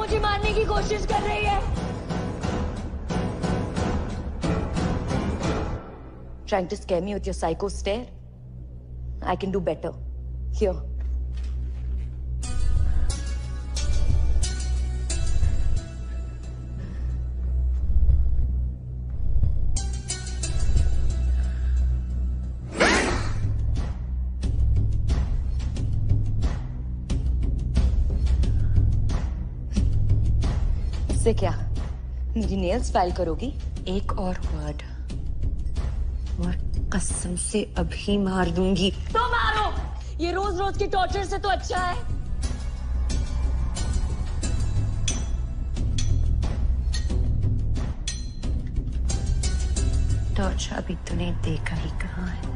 मुझे मारने की कोशिश कर रही है। Trying to scare me with your psycho stare? I can do better. Here. इससे क्या? मेरी नेल्स फाइल करोगी? एक और वर्ड और कसम से अभी मार दूंगी। तो मारो, ये रोज रोज की टॉर्चर से तो अच्छा है। टॉर्चर अभी तूने देखा ही कहाँ है?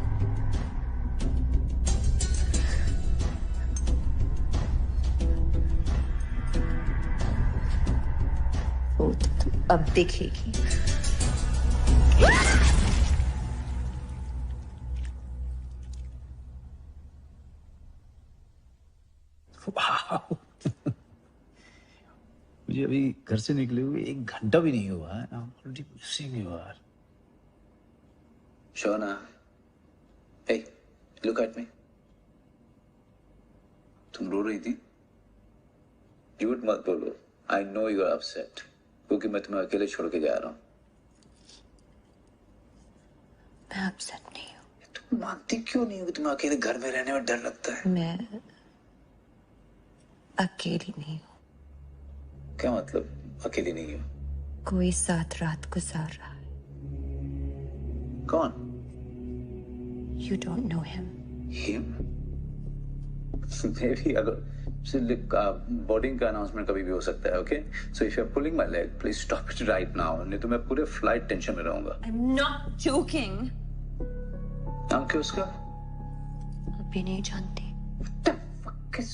वो तो तू अब देखेगी। मुझे अभी घर से निकले हुए 1 घंटा भी नहीं हुआ है। I'm already missing you यार। Shona, hey, look at me. तुम रो रही थी? झूठ मत बोलो। I know you are upset, क्योंकि मैं तुम्हें अकेले छोड़ के जा रहा हूँ। मैं अपसेट नहीं हूँ। तुम मानती क्यों नहीं हो कि तुम्हें अकेले घर में रहने में डर लगता है? मैं अकेली नहीं हूँ। क्या मतलब अकेली नहीं हो? कोई साथ रात गुजार रहा है। कौन? You don't know him. Him? Maybe अगर बोर्डिंग का अनाउंसमेंट कभी भी हो सकता है, okay? So if you're pulling my leg, please stop it right now. नहीं तो मैं पूरे फ्लाइट टेंशन में रहूंगा। I'm not joking. नाम क्या उसका? अभी नहीं जानती। What the fuck is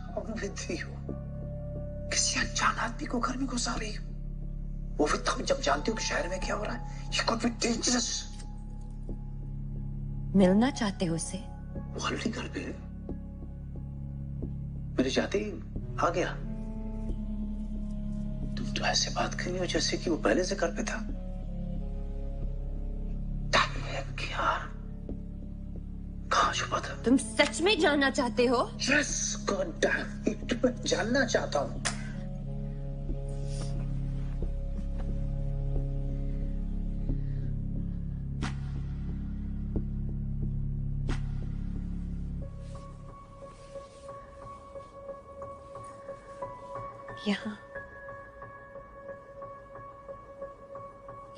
wrong with you? किसी अनजान आदमी को घर में घुसा रही हो? वो भी तुम जब जानती हो कि शहर में क्या हो रहा है? You could be dangerous. मिलना चाहते हो उसे? वो ऑलरेडी घर पे है। मेरे जाते ही आ गया। तुम तो ऐसे बात कर रही हो जैसे कि वो पहले से घर पे था। क्या? कहाँ छुपा था? तुम सच में जानना चाहते हो? Yes, God damn it, मैं जानना चाहता हूँ।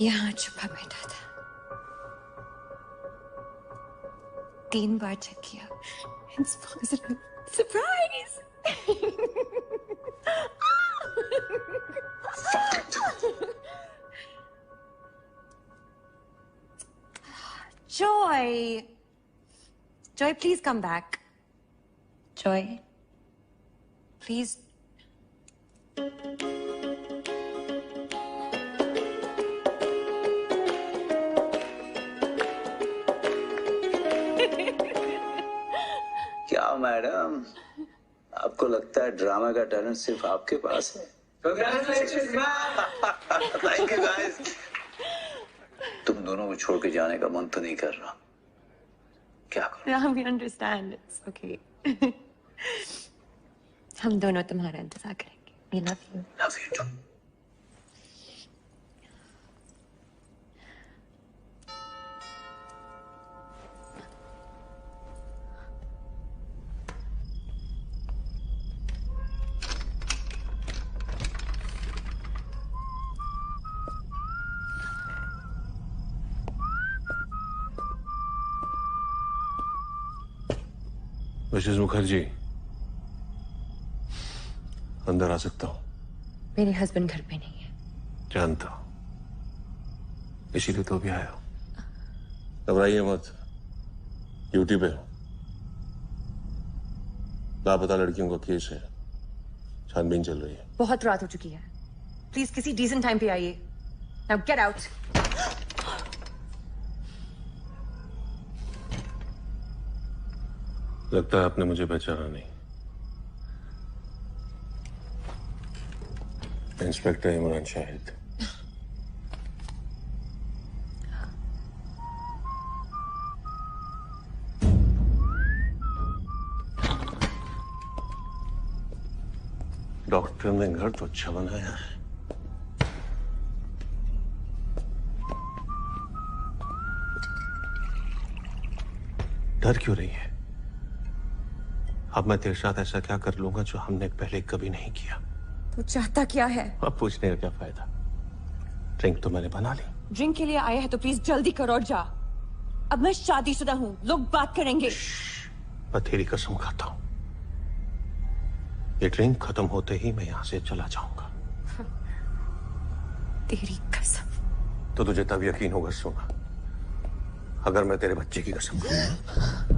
यहाँ छुपा बैठा था। 3 बार चेक किया। It's positive. Surprise! Joy! Joy, please come back. Joy, please. क्या मैडम, आपको लगता है ड्रामा का टैलेंट सिर्फ आपके पास है? Congratulations, Thank you guys. तुम दोनों को छोड़ के जाने का मन तो नहीं कर रहा। क्या करो? Yeah, we understand. It's okay. हम दोनों तुम्हारा इंतजार करेंगे। We love you. Love you too. Mrs Mukherjee, अंदर आ सकता हूँ? मेरे हस्बैंड घर पे नहीं है। जानता हूँ, इसीलिए तो भी आया हूँ। घबराइए मत, ड्यूटी पे हूँ। लापता लड़कियों का केस है, छानबीन चल रही है। बहुत रात हो चुकी है, प्लीज किसी डिसेंट टाइम पे आइए। Now get out. लगता है आपने मुझे पहचाना नहीं। इंस्पेक्टर इमरान शाहिद। डॉक्टर ने घर तो अच्छा बनाया है। डर क्यों रही है? अब मैं तेरे साथ ऐसा क्या कर लूंगा जो हमने पहले कभी नहीं किया? तू चाहता क्या है? अब पूछने का क्या फायदा? ड्रिंक तो मैंने बना ली। ड्रिंक के लिए आया है तो प्लीज जल्दी कर और जा। अब मैं शादीशुदा हूँ, लोग बात करेंगे। मैं तेरी कसम खाता हूं, ये ड्रिंक खत्म होते ही मैं यहां से चला जाऊंगा। तेरी कसम? तो तुझे तब यकीन होगा सोना, अगर मैं तेरे बच्चे की कसम खाऊं।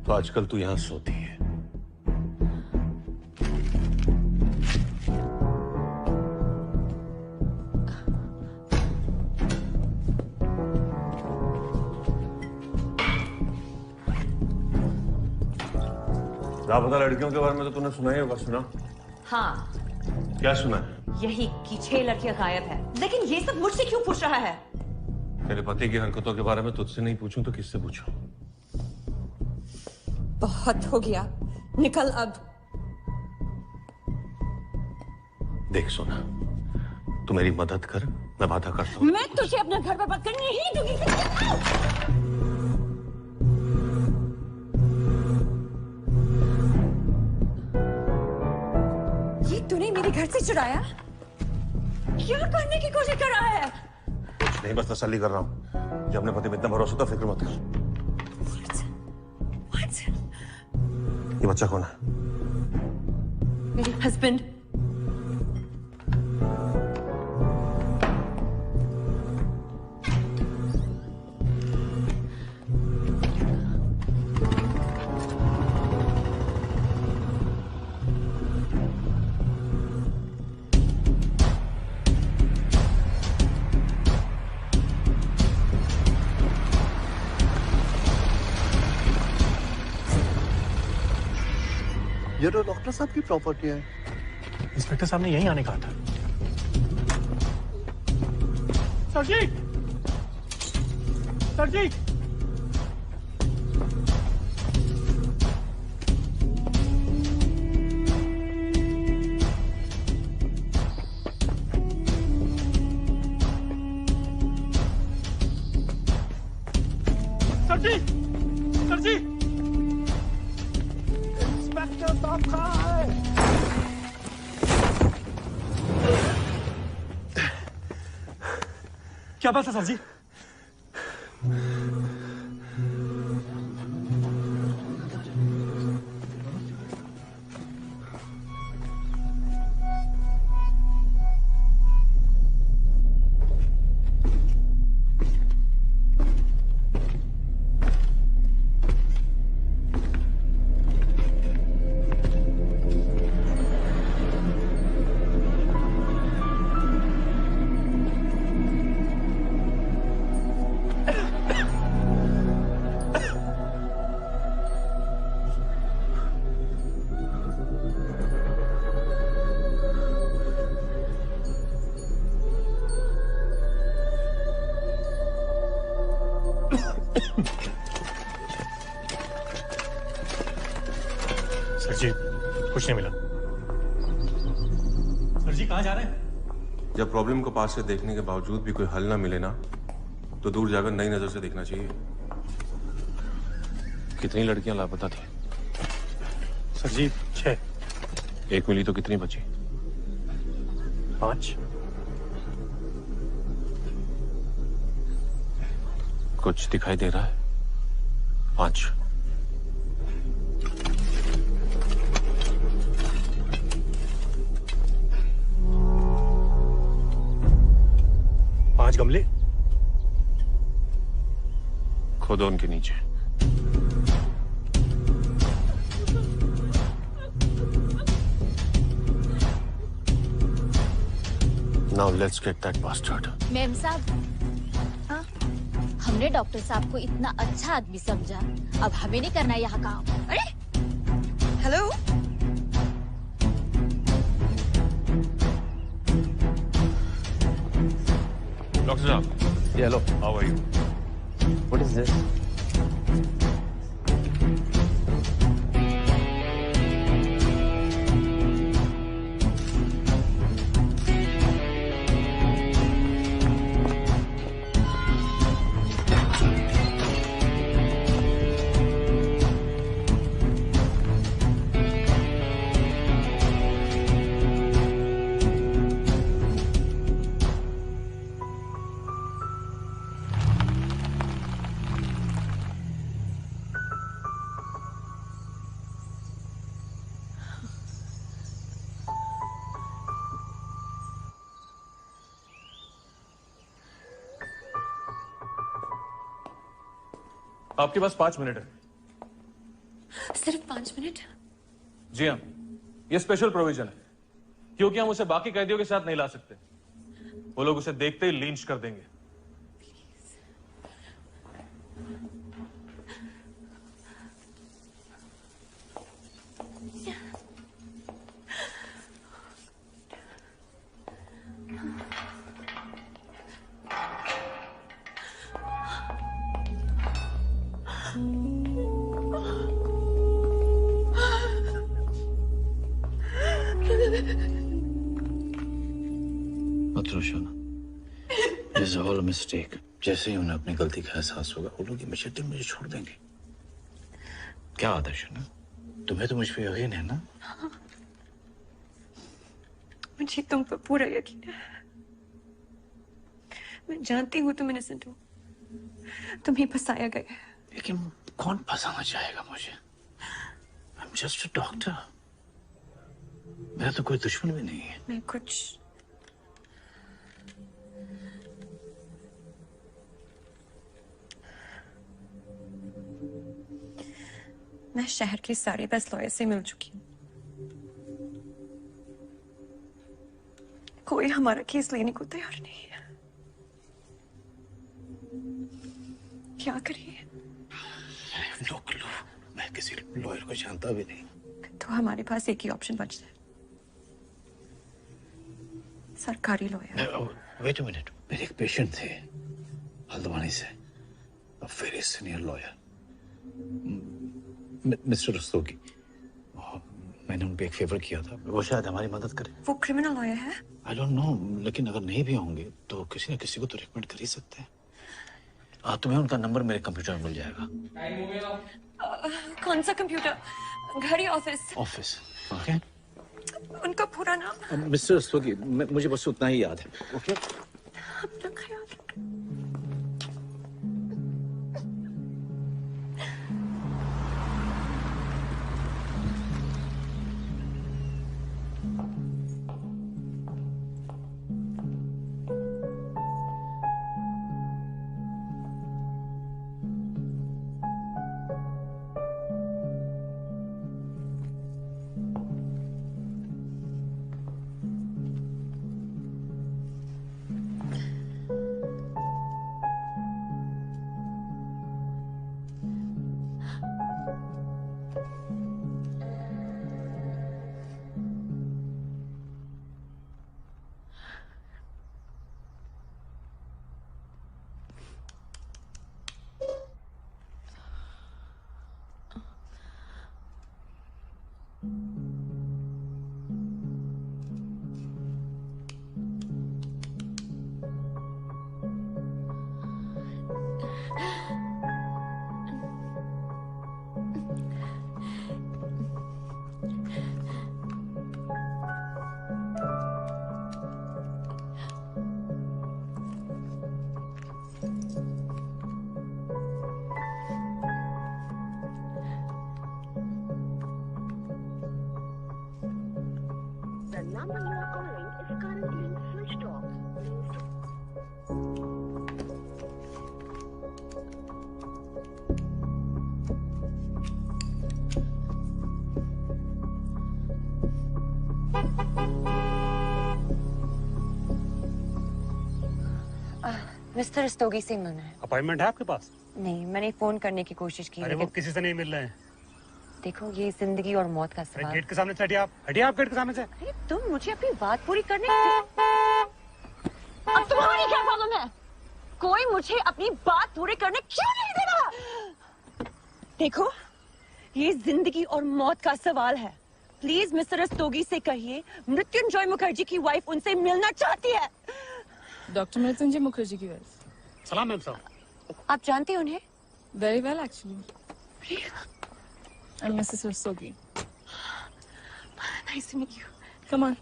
तो आजकल तू यहां सोती है। लापता लड़कियों के बारे में तो तूने सुना ही होगा। सुना? हाँ, क्या सुना है? यही कि 6 लड़कियां गायब है। लेकिन ये सब मुझसे क्यों पूछ रहा है? तेरे पति की हरकतों के बारे में तुझसे नहीं पूछूं तो किससे पूछूं? बहुत हो गया, निकल अब। देख सोना, तू मेरी मदद कर, मैं वादा करता हूं। मैं तुझे अपना घर बर्बाद करने नहीं दूंगी। ये तूने मेरे घर से चुराया? क्या करने की कोशिश कर रहा है? कुछ नहीं, बस तसल्ली कर रहा हूं। जब अपने पति में इतना भरोसा तो फिक्र मत कर। ये बच्चा कौन है? मेरे हस्बैंड। ये तो डॉक्टर साहब की प्रॉपर्टी है। इंस्पेक्टर साहब ने यहीं आने कहा था। Sir ji! Sir ji! Sir ji! Sir जी! इंस्पेक्टर साहब कहाँ है? क्या बात है सर जी? सर जी, कुछ नहीं मिला। सर जी कहाँ जा रहे हैं? जब प्रॉब्लम को पास से देखने के बावजूद भी कोई हल ना मिले ना, तो दूर जाकर नई नजर से देखना चाहिए। कितनी लड़कियां लापता थी? सर जी 6। एक मिली तो कितनी बची? 5। कुछ दिखाई दे रहा है? 5। गमले खोदो उनके नीचे। Now let's get that bastard. Ma'am साहब, हाँ? हमने डॉक्टर साहब को इतना अच्छा आदमी समझा, अब हमें नहीं करना यहाँ काम। अरे हेलो, डॉक्टर साहब, Yeah, hello. how are you? What is this? आपके पास 5 मिनट है। सिर्फ 5 मिनट? जी हाँ, ये स्पेशल प्रोविजन है, क्योंकि हम उसे बाकी कैदियों के साथ नहीं ला सकते। वो लोग उसे देखते ही लिंच कर देंगे। मत रो शोना, this is all a mistake. जैसे ही उन्हें अपनी गलती का एहसास होगा, वो लोग ये मशक्कत मुझे छोड़ देंगे। क्या बात है शोना, तुम्हें तो मुझ पे यकीन है ना? मुझे तुम पर पूरा यकीन है। मैं जानती हूँ तुम इनोसेंट हो, तुम्हें फंसाया गया है। लेकिन कौन फंसाना चाहेगा मुझे? I am just a doctor. मेरा तो कोई दुश्मन भी नहीं है। मैं कुछ मैं शहर के सारे बेस्ट लॉयर से मिल चुकी हूँ। कोई हमारा केस लेने को तैयार नहीं है। क्या करिए? नो क्लू, मैं किसी लॉयर को जानता भी नहीं। तो हमारे पास एक ही ऑप्शन बचता है, सरकारी लॉयर। वेट अ मिनट, मेरे एक पेशेंट थे हल्द्वानी से, a very senior lawyer, mister Rastogi. मैंने उन पे एक फेवर किया था, वो शायद हमारी मदद करे। वो क्रिमिनल लॉयर है? आई डोंट नो, लेकिन अगर नहीं भी होंगे तो किसी न किसी को तो रिकमेंड कर ही सकते हैं। तुम्हें उनका नंबर मेरे कंप्यूटर में मिल जाएगा। कौन सा कंप्यूटर? घर या ऑफिस? ऑफिस। ओके। उनका पूरा नाम? मिस्टर रस्तोगी, मुझे बस उतना ही याद है। ओके। अपना ख्याल रखना। मिस्टर रस्तोगी से मिलना है। अपॉइंटमेंट है आपके पास? नहीं, मैंने फोन करने की कोशिश की अरे वो किसी से नहीं मिल रहे हैं। देखो ये जिंदगी और मौत का सवाल। गेट के सामने से हटिए आप गेट के सामने से। अरे तुम मुझे अपनी बात पूरी करने अब तुम्हारी क्या प्रॉब्लम है? कोई मुझे अपनी बात पूरी करने क्यों नहीं दे रहा? देखो ये जिंदगी और मौत का सवाल है। प्लीज मिस्टर रस्तोगी से कहिए मृत्युंजय मुखर्जी की वाइफ उनसे मिलना चाहती है। डॉक्टर मृत्युंजय मुखर्जी की वाइफ। सलाम मैम साहब। आप जानते हैं उन्हें? Very well actually. I am Mrs Rastogi. Nice to meet you. Come on.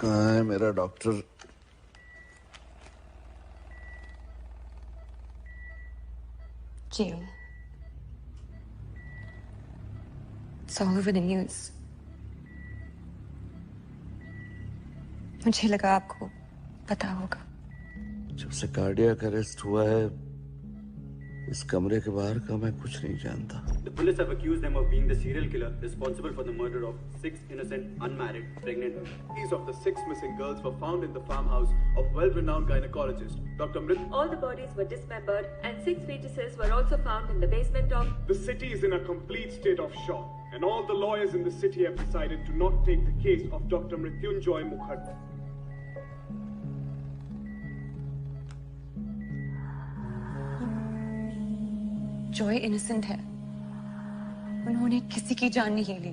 कहाँ है मेरा doctor? Jill. It's all over the news. मुझे लगा आपको पता होगा। जब से कार्डियक अरेस्ट हुआ है इस कमरे के बाहर का मैं कुछ नहीं जानता। The police have accused them of being the serial killer responsible for the murder of 6 innocent, unmarried, pregnant women. Keys of the 6 missing girls were found in the farmhouse of well-renowned gynecologist Dr. Mrit. All the bodies were dismembered and 6 fetuses were also found in the basement of... The city is in a complete state of shock, and all the lawyers in the city have decided to not take the case of Dr. Mrityunjoy Mukherjee. Joy innocent है। उन्होंने किसी की जान नहीं ली।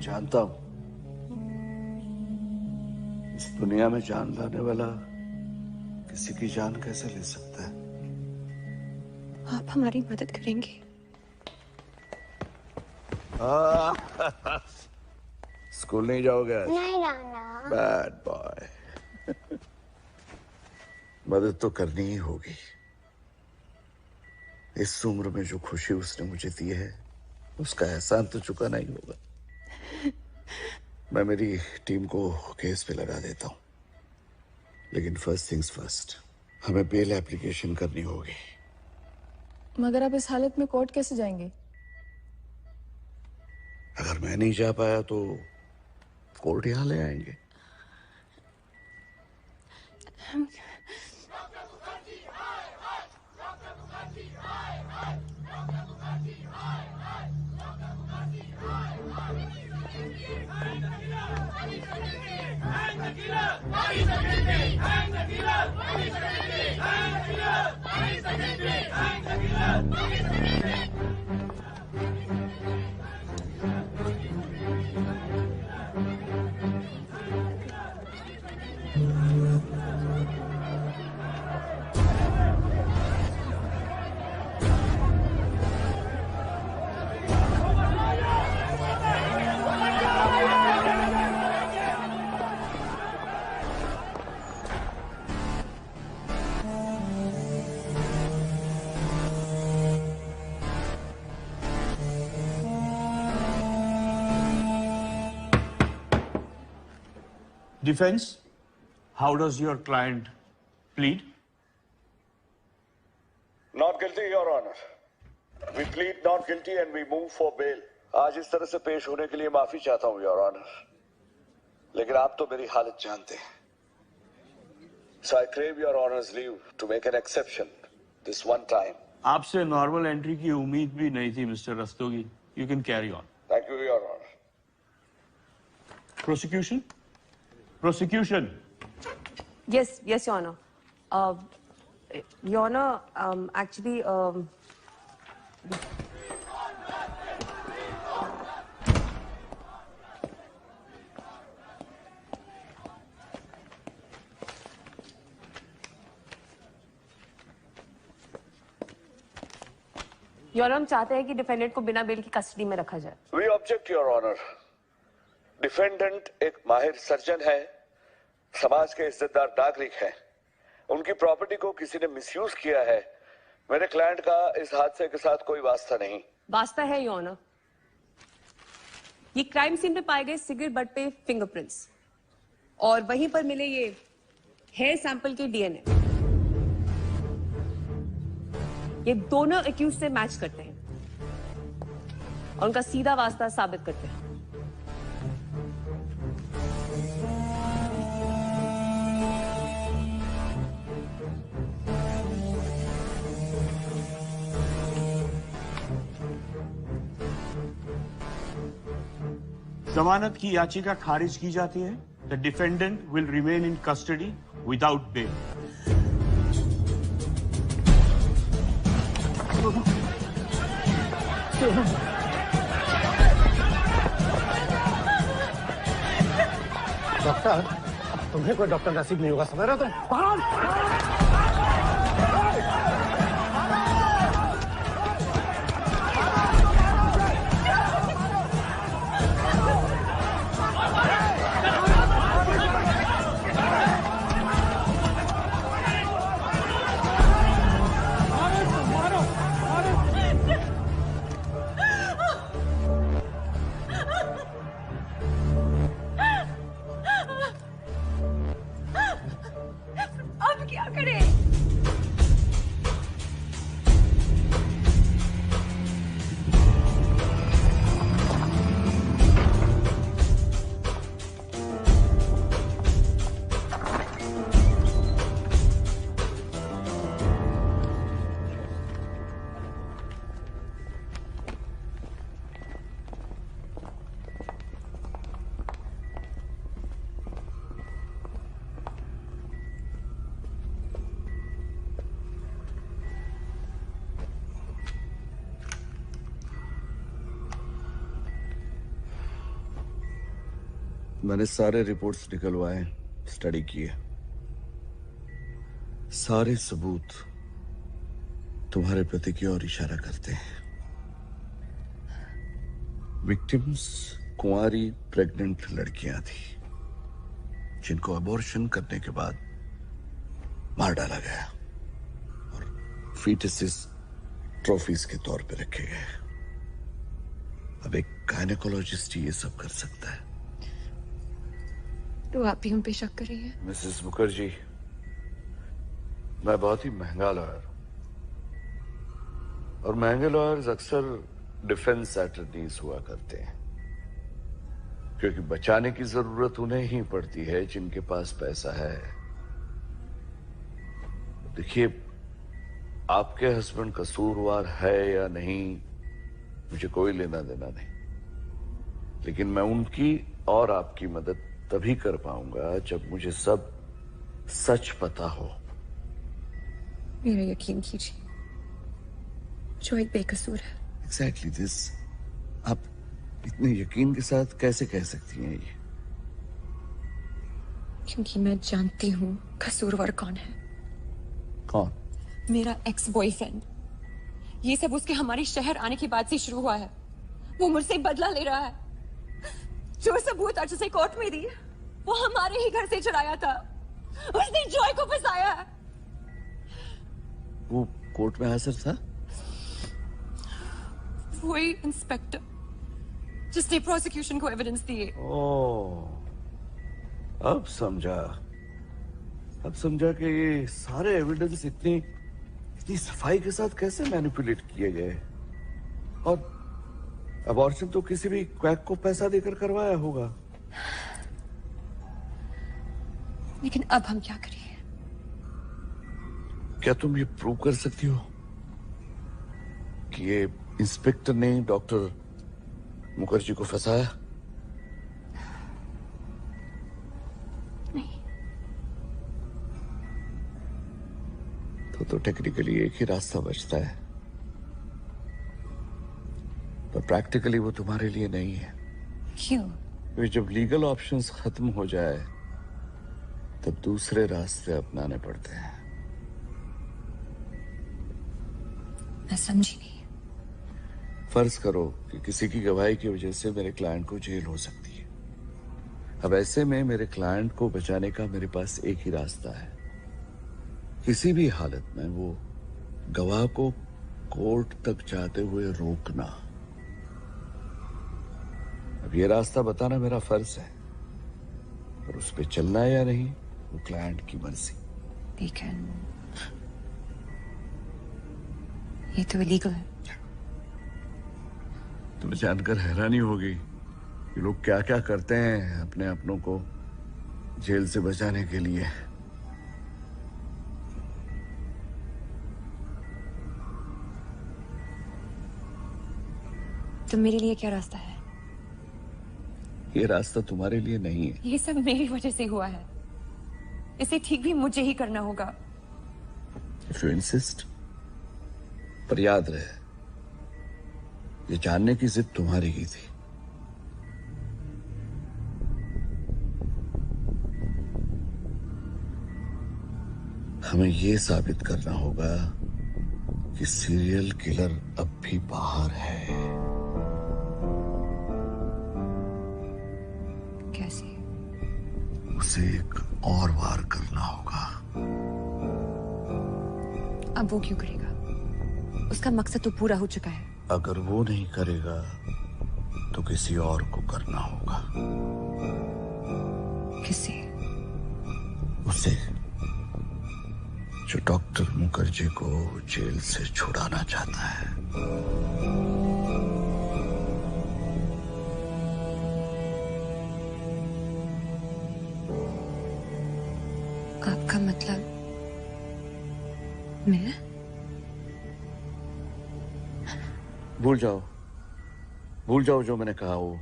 जानता हूं इस दुनिया में जान लाने वाला किसी की जान कैसे ले सकता है। आप हमारी मदद करेंगे? स्कूल नहीं जाओगे? नहीं नाना। Bad boy. मदद तो करनी ही होगी। इस उम्र में जो खुशी उसने मुझे दी है उसका एहसान तो चुकाना ही होगा। मैं मेरी टीम को केस पे लगा देता हूं, लेकिन फर्स्ट थिंग्स फर्स्ट, हमें बेल एप्लीकेशन करनी होगी। मगर आप इस हालत में कोर्ट कैसे जाएंगे? अगर मैं नहीं जा पाया तो कोर्ट यहां ले आएंगे। Defense, how does your client plead? Not guilty, Your Honor. We plead not guilty and we move for bail. आज इस तरह से पेश होने के लिए माफी चाहता हूँ, Your Honor. लेकिन आप तो मेरी हालत जानते हैं. So I crave Your Honor's leave to make an exception this one time. आपसे नॉर्मल एंट्री की उम्मीद भी नहीं थी, mister Rastogi. You can carry on. Thank you, Your Honor. Prosecution? Prosecution. Yes, Your Honor. Your Honor, actually, Your Honor, हम चाहते हैं कि डिफेंडेंट को बिना बेल की कस्टडी में रखा जाए। We object, Your Honor. Defendant एक माहिर सर्जन है, समाज के इज्जतदार नागरिक है। उनकी प्रॉपर्टी को किसी ने मिसयूज किया है। मेरे क्लाइंट का इस हादसे के साथ कोई वास्ता नहीं। वास्ता है योर ऑनर। ये क्राइम सीन पे पाए गए सिगरेट बट पे फिंगरप्रिंट्स और वहीं पर मिले ये हेयर सैंपल के डीएनए, ये दोनों एक्यूज से मैच करते हैं और उनका सीधा वास्ता साबित करते हैं। जमानत की याचिका खारिज की जाती है। The defendant will remain in custody without bail. Doctor, तुम्हें कोई डॉक्टर नसीब नहीं होगा, समझ रहे हो तुम? अब क्या करें? मैंने सारे रिपोर्ट्स निकलवाए, स्टडी किए। सारे सबूत तुम्हारे प्रति की ओर इशारा करते हैं। विक्टिम्स कुंवारी प्रेग्नेंट लड़कियां थी जिनको अबॉर्शन करने के बाद मार डाला गया और फीटसेस ट्रॉफीज के तौर पे रखे गए। अब एक गायनेकोलॉजिस्ट ही ये सब कर सकता है। तो आप भी हम पे शक कर रही हैं? मिसेस मुखर्जी, मैं बहुत ही महंगा लॉयर और महंगे लॉयर्स अक्सर डिफेंस अटॉर्नीज हुआ करते हैं क्योंकि बचाने की जरूरत उन्हें ही पड़ती है जिनके पास पैसा है। देखिए, आपके हस्बैंड कसूरवार है या नहीं मुझे कोई लेना देना नहीं, लेकिन मैं उनकी और आपकी मदद तभी कर पाऊंगा जब मुझे सब सच पता हो। मेरा यकीन कीजिए, जो एक बेकसूर है। Exactly this. आप इतने यकीन के साथ कैसे कह सकती हैं ये? क्योंकि मैं जानती हूँ कसूरवार कौन है। कौन? मेरा एक्स बॉयफ्रेंड। ये सब उसके हमारे शहर आने के बाद से शुरू हुआ है। वो मुझसे बदला ले रहा है। जो सबूत अर्जुन से कोर्ट में दी वो हमारे ही घर से चुराया था। उसने जॉय को फंसाया है। वो कोर्ट में हाजिर था? वही इंस्पेक्टर जिसने प्रोसिक्यूशन को एविडेंस दिए। ओह, अब समझा। अब समझा कि ये सारे एविडेंस इतनी सफाई के साथ कैसे मैनिपुलेट किए गए। और अबॉर्शन तो किसी भी क्वैक को पैसा देकर करवाया होगा। लेकिन अब हम क्या करें? क्या तुम ये प्रूव कर सकती हो कि ये इंस्पेक्टर ने डॉक्टर मुखर्जी को फंसाया? नहीं। तो टेक्निकली एक ही रास्ता बचता है, पर प्रैक्टिकली वो तुम्हारे लिए नहीं है। क्यों? क्योंकि जब लीगल ऑप्शंस खत्म हो जाए तब दूसरे रास्ते अपनाने पड़ते हैं। मैं समझी नहीं। फर्ज करो कि किसी की गवाही की वजह से मेरे क्लाइंट को जेल हो सकती है। अब ऐसे में मेरे क्लाइंट को बचाने का मेरे पास एक ही रास्ता है, किसी भी हालत में वो गवाह को कोर्ट तक जाते हुए रोकना। अब ये रास्ता बताना मेरा फर्ज है, और उस पे चलना है या नहीं वो क्लाइंट की मर्जी। लेकिन ये तो इलीगल है। तुम्हें जानकर हैरानी होगी कि लोग क्या क्या करते हैं अपने अपनों को जेल से बचाने के लिए। तो मेरे लिए क्या रास्ता है? ये रास्ता तुम्हारे लिए नहीं है। ये सब मेरी वजह से हुआ है, इसे ठीक भी मुझे ही करना होगा। If you insist, पर याद रहे ये जानने की जिद तुम्हारी ही थी। हमें ये साबित करना होगा कि सीरियल किलर अब भी बाहर है। कैसे? उसे एक और वार करना होगा। अब वो क्यों करेगा? उसका मकसद तो पूरा हो चुका है। अगर वो नहीं करेगा तो किसी और को करना होगा। किसे? उसे जो डॉक्टर मुखर्जी को जेल से छुड़ाना चाहता है। आपका मतलब मैं? भूल जाओ जो मैंने कहा। वो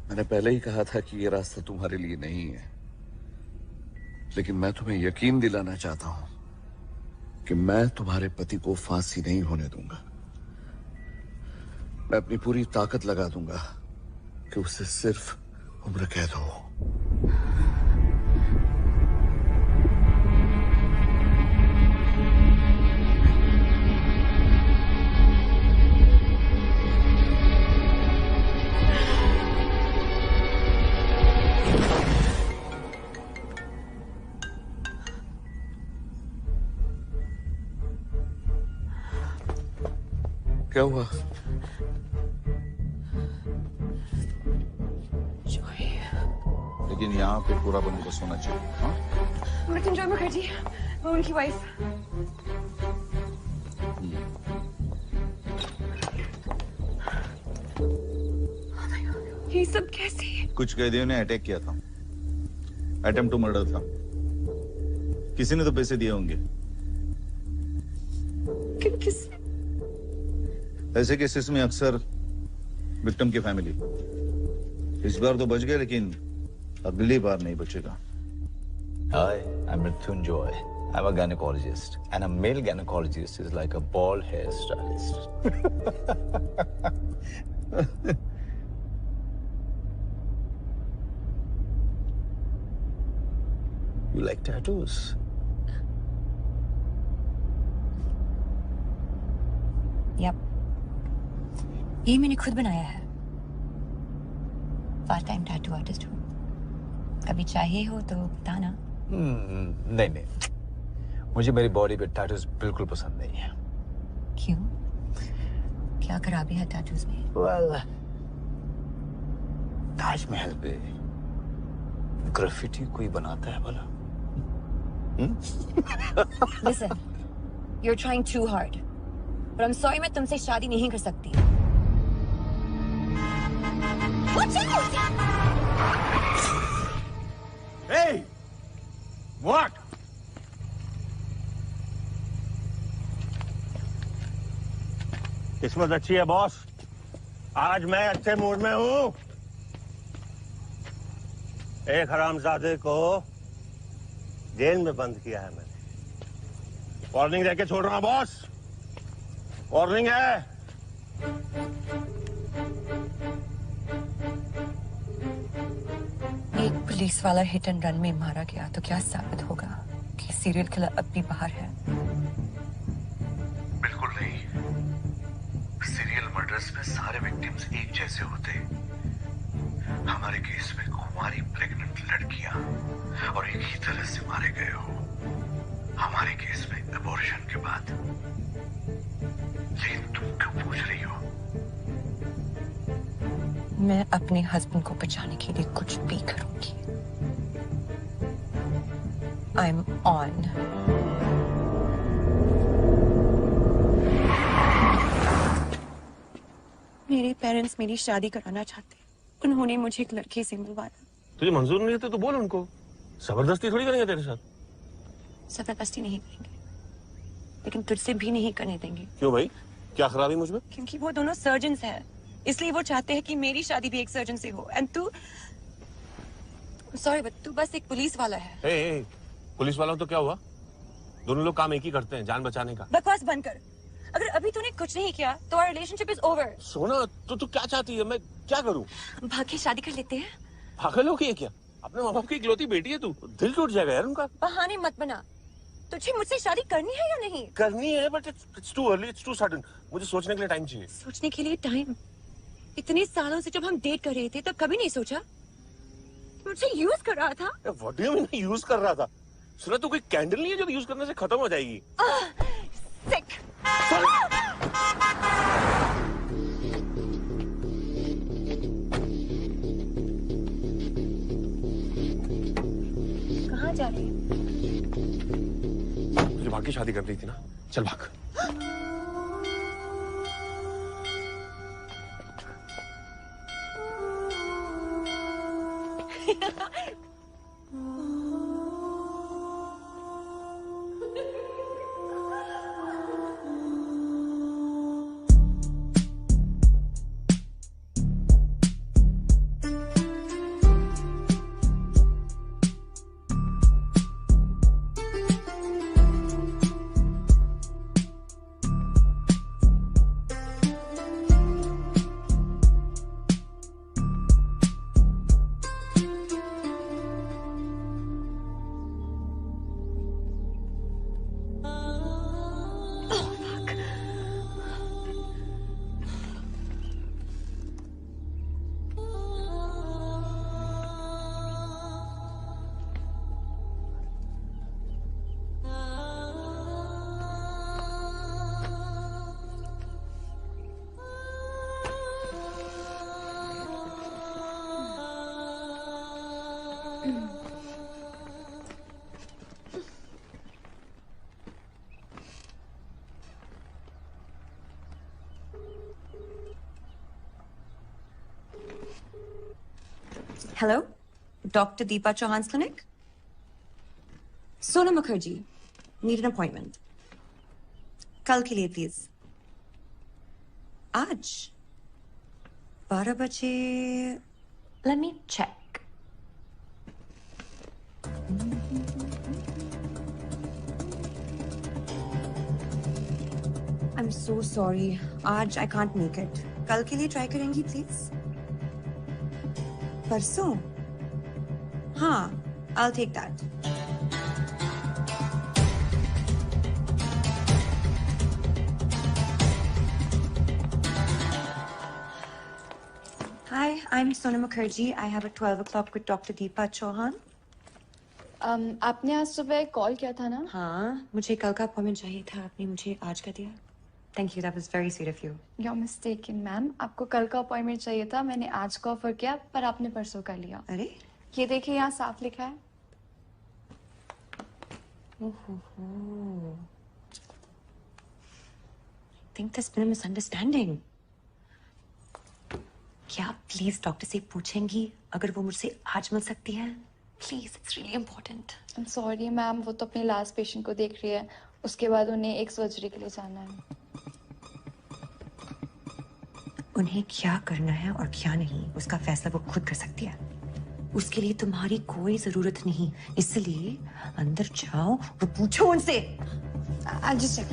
मैंने पहले ही कहा था कि ये रास्ता तुम्हारे लिए नहीं है, लेकिन मैं तुम्हें यकीन दिलाना चाहता हूं कि मैं तुम्हारे पति को फांसी नहीं होने दूंगा। मैं अपनी पूरी ताकत लगा दूंगा कि उसे सिर्फ उम्र कैद हो। क्या हुआ? लेकिन यहाँ पे पूरा बंदोबस्त होना चाहिए। हाँ? मृत्युंजय मुखर्जी, वो उनकी वाइफ। ये सब कैसे? कुछ कैदियों ने अटैक किया था, अटेम्प्ट टू मर्डर था। किसी ने तो पैसे दिए होंगे। किस? ऐसे केसेस में अक्सर विक्टिम की फैमिली। इस बार तो बच गए, लेकिन अगली बार नहीं बचेगा। Hi, I'm Mrityunjoy. I'm a gynecologist, and a male gynecologist is like a bald hairstylist. You like tattoos? Yep. ये मैंने खुद बनाया है। पार्ट टाइम टैटू आर्टिस्ट हूँ। कभी चाहिए हो तो बताना। नहीं, मुझे मेरी बॉडी पे टैटूज बिल्कुल पसंद नहीं है। क्यों? क्या खराबी है टैटूज में? Well, ताजमहल पे ग्राफिटी कोई बनाता है भला? Listen, you're trying too hard. But I'm sorry, मैं तुमसे शादी नहीं कर सकती। Watch out! Hey! What? किस्मत अच्छी है बॉस, आज मैं अच्छे मूड में हूँ। एक हरामजादे को जेल में बंद किया है मैंने। वार्निंग देके छोड़ रहा हूँ बॉस, वार्निंग है। एक पुलिस वाला हिट एंड रन में मारा गया तो क्या साबित होगा कि सीरियल किलर अब भी बाहर है? बिल्कुल नहीं। सीरियल मर्डर्स में सारे विक्टिम्स एक जैसे होते। हमारे केस में कुंवारी प्रेग्नेंट लड़कियां और एक ही तरह से मारे गए हो। हमारे केस में अबॉर्शन के बाद। लेकिन तुम क्यों पूछ रही हो? मैं अपने हस्बैंड को बचाने के लिए कुछ भी करूंगी। I'm on. मेरे पेरेंट्स मेरी शादी कराना चाहते हैं। उन्होंने मुझे एक लड़के से मिलवाया। तुझे मंजूर नहीं है तो बोल उनको। जबरदस्ती थोड़ी करेंगे तेरे साथ। जबरदस्ती नहीं करेंगे, लेकिन तुझसे भी नहीं करने देंगे। क्यों भाई, क्या खराबी मुझ में? क्योंकि वो दोनों सर्जन्स हैं, इसलिए वो चाहते हैं कि मेरी शादी भी एक सर्जन से हो। एंड तू, सॉरी बट तू बस एक पुलिस वाला है। ए, पुलिस वाला तो क्या हुआ? दोनों लोग काम एक ही करते हैं, जान बचाने का। बकवास बंद कर। अगर अभी तूने कुछ नहीं किया तो आवर रिलेशनशिप इज ओवर। सोना, तू क्या चाहती है? मैं क्या करूं? भाग के शादी कर लेते हैं। पागल हो गई क्या? अपने माँ बाप की इकलौती बेटी है तू, दिल टूट जाएगा यार उनका। बहाने मत बना। तुझे मुझसे शादी करनी है या नहीं? करनी है, but it's too early, it's too sudden. मुझे सोचने के लिए टाइम चाहिए। सोचने के लिए टाइम? इतने सालों से जब हम डेट कर रहे थे तब कभी नहीं सोचा? मुझे यूज कर रहा था। What do you mean use कर रहा था? सुना, तू कोई कैंडल नहीं है जो यूज करने से खत्म हो जाएगी। सिक। कहाँ जा रही है? तुझे भाग की शादी कर रही थी ना, चल भाग। Hello, Dr. Deepa Chauhan's clinic? Sonam Mukherjee, need an appointment. कल के लिए प्लीज। आज 12 बजे। Let me check. I'm so sorry. आज I can't make it. कल के लिए ट्राई करेंगी प्लीज? परसों? हाँ, I'll take that. Hi, I'm Sonam Mukherjee. I have a 12 o'clock with Dr. Deepa Chauhan. आपने आज सुबह कॉल किया था ना? हाँ, मुझे कल का अपॉइंटमेंट चाहिए था, आपने मुझे आज का दिया। Thank you, that was very sweet of you. You're mistaken, ma'am. आपको कल का अपॉइंटमेंट चाहिए था, मैंने आज का ऑफर किया, पर आपने परसों कर लिया। अरे? ये देखिए, यहाँ साफ लिखा है। I think there's been a misunderstanding. क्या आप प्लीज डॉक्टर से पूछेंगी अगर वो मुझसे आज मिल सकती है? Please, it's really important. I'm sorry, ma'am, वो तो अपने लास्ट पेशेंट को देख रही है, उसके बाद उन्हें एक सर्जरी के लिए जाना है। उन्हें क्या करना है और क्या नहीं, उसका फैसला वो खुद कर सकती है। उसके लिए तुम्हारी कोई जरूरत नहीं, इसलिए अंदर जाओ और पूछो उनसे। I'll just check.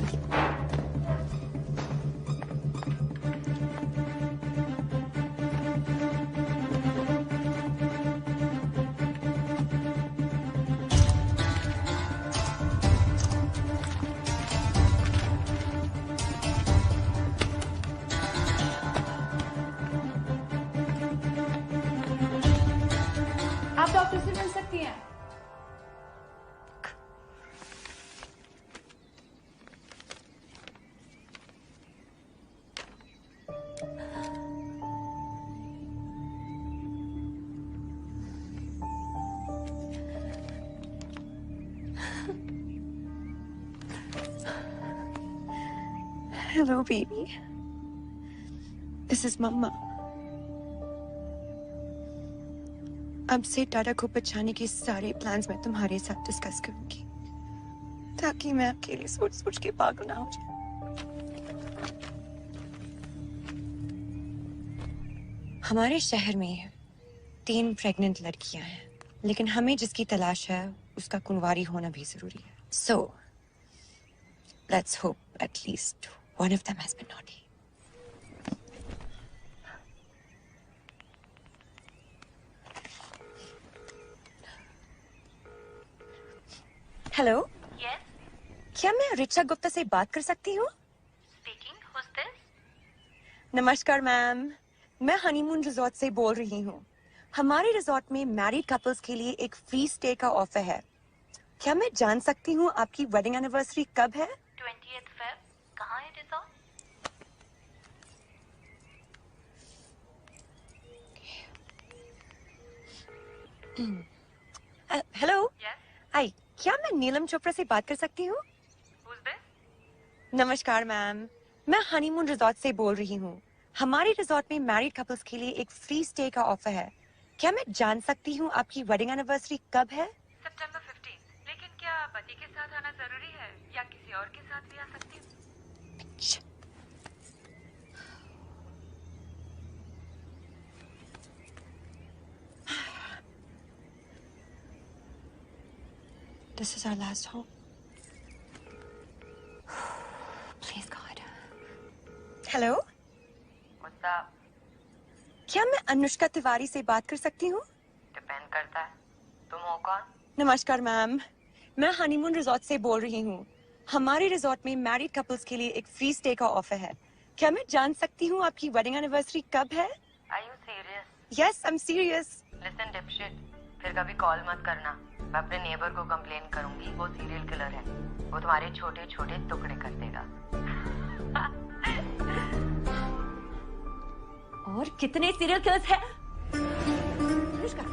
आप डॉक्टर से मिल सकती हैं। Hello, baby. This is Mama. अब से टाटा को बचाने के सारे प्लान्स मैं तुम्हारे साथ डिस्कस करूंगी, ताकि मैं अकेले सोच सोच के पागल ना हो जाऊं। हमारे शहर में 3 प्रेग्नेंट लड़कियां हैं, लेकिन हमें जिसकी तलाश है उसका कुंवारी होना भी जरूरी है। So, let's hope at least one of them has been naughty. Hello. Yes. क्या मैं ऋचा गुप्ता से बात कर सकती हूँ? Speaking. Who's this? नमस्कार मैम, मैं हनीमून रिजॉर्ट से बोल रही हूँ। हमारे रिजॉर्ट में मैरिड कपल्स के लिए एक फ्री स्टे का ऑफर है। क्या मैं जान सकती हूँ आपकी वेडिंग एनिवर्सरी कब है? 20th Feb. कहाँ है रिजॉर्ट? हेलो। Yes. हाय, क्या मैं नीलम चोपड़ा से बात कर सकती हूँ? Who's this? नमस्कार मैम, मैं हनीमून रिजॉर्ट से बोल रही हूँ। हमारे रिजॉर्ट में मैरिड कपल्स के लिए एक फ्री स्टे का ऑफर है। क्या मैं जान सकती हूँ आपकी वेडिंग एनिवर्सरी कब है? September 15th. लेकिन क्या पति के साथ आना जरूरी है या किसी और के साथ भी आ सकती हूँ? This is our last hope. Please God. Hello. What's up? क्या मैं अनुष्का तिवारी से बात कर सकती हूँ? Depend करता है। तुम हो कौन? नमस्कार मैम, मैं हनीमून रिजॉर्ट से बोल रही हूँ। हमारे रिजॉर्ट में मैरिड कपल्स के लिए एक फ्री स्टे का ऑफर है। क्या मैं जान सकती हूँ आपकी वेडिंग एनिवर्सरी कब है? Are you serious? Yes, I'm serious. Listen, dipshit. फिर कभी कॉल मत करना। मैं अपने नेबर को कंप्लेन करूंगी। वो सीरियल किलर है। वो तुम्हारे छोटे छोटे टुकड़े कर देगा। और कितने सीरियल किलर्स हैं? Anushka.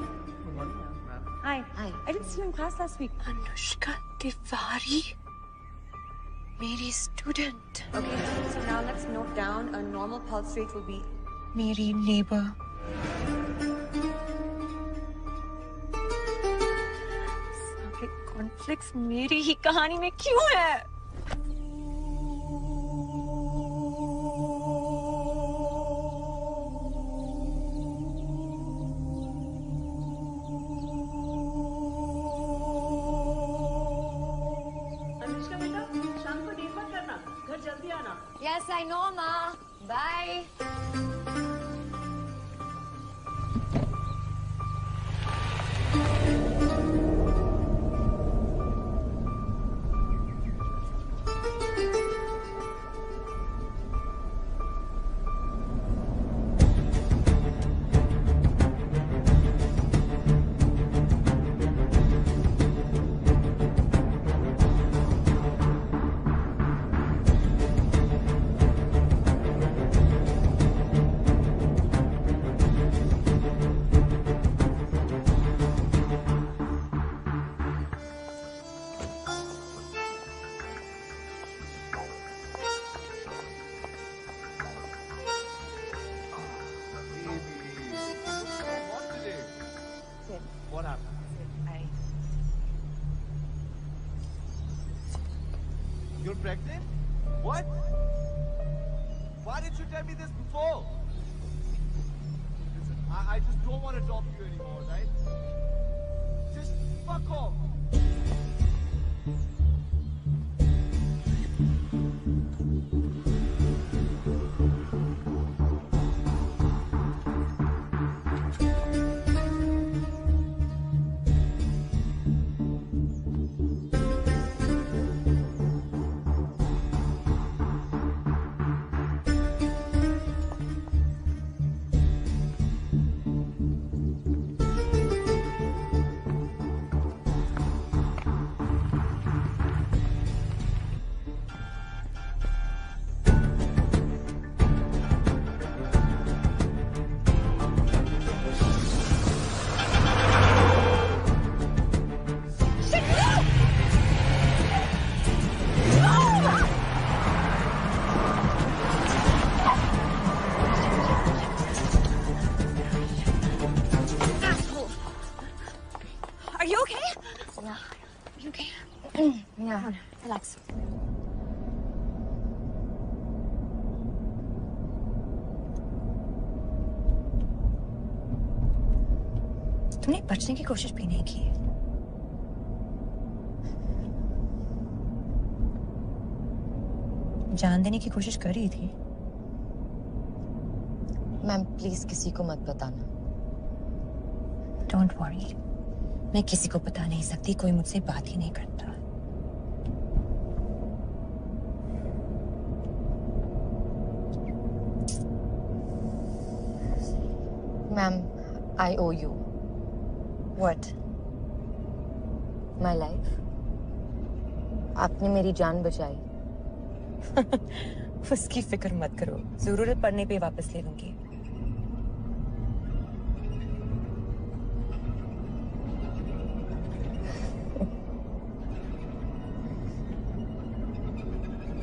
Hi. Hi. I didn't see you in class last week. Anushka Tiwari, मेरी student. Okay, so now let's note down a normal pulse rate will be मेरी नेबर। सारे कॉन्फ्लिक्ट्स मेरी ही कहानी में क्यों है? अनुष्का बेटा, शाम को देर मत करना, घर जल्दी आना। Yes, I know, Ma. Bye. What happened? You're pregnant? What? Why didn't you tell me this before? Listen, I just don't want to talk to you anymore, right? Just fuck off. Are you okay? Yeah. Are you okay? Yeah. Relax. तुमने बचने की कोशिश भी नहीं की। जान देने की कोशिश कर रही थी। मैम प्लीज किसी को मत बताना। डोंट वरी, मैं किसी को बता नहीं सकती, कोई मुझसे बात ही नहीं करता। Ma'am I owe you. What? My life. आपने मेरी जान बचाई। उसकी फिक्र मत करो, जरूरत पड़ने पे वापस ले लूंगी।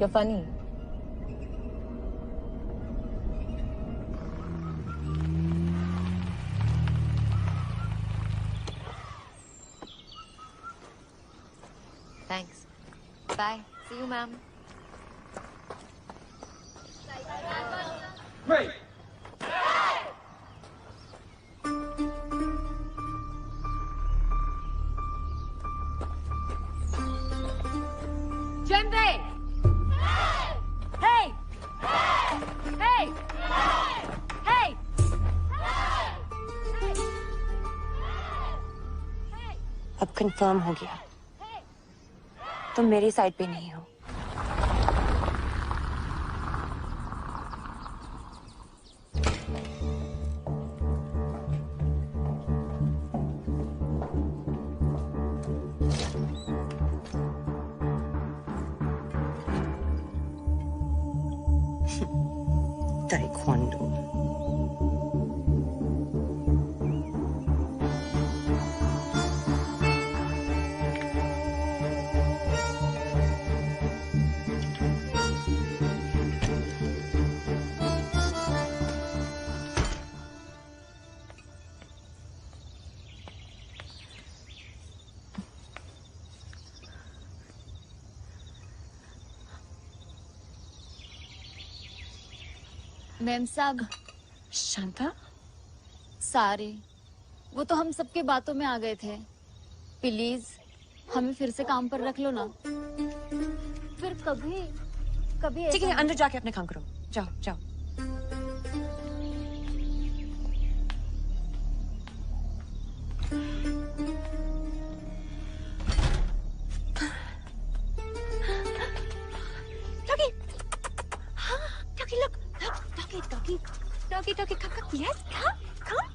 You're funny. Thanks. Bye. See you, ma'am. Great. Jembe! Hey! Hey! Hey! अब कंफर्म हो गया, तुम मेरी साइड पे नहीं हो। ताइक्वांडो। मैम साहब। शांता? सारे वो तो हम सबके बातों में आ गए थे। प्लीज हमें फिर से काम पर रख लो ना। फिर कभी कभी ठीक है, अंदर जाके अपने काम करो। जाओ जाओ। Doggy, come. Yes,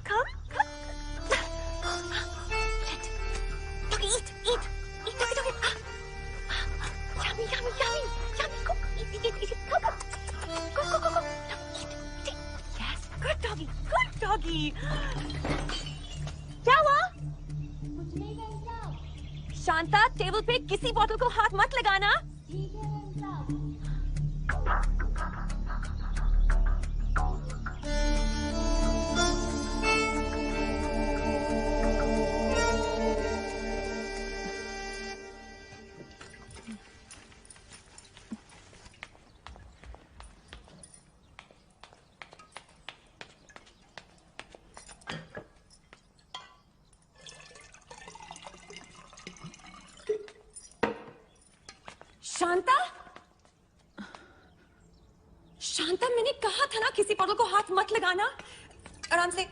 come. Doggy, eat. Doggy. Yummy. Go, eat. Go. Eat. Yes, good doggy. क्या हुआ? शांता, टेबल पे किसी बोतल को हाथ मत लगाना। शांता, मैंने कहा था ना किसी बोतल को हाथ मत लगाना। आराम से।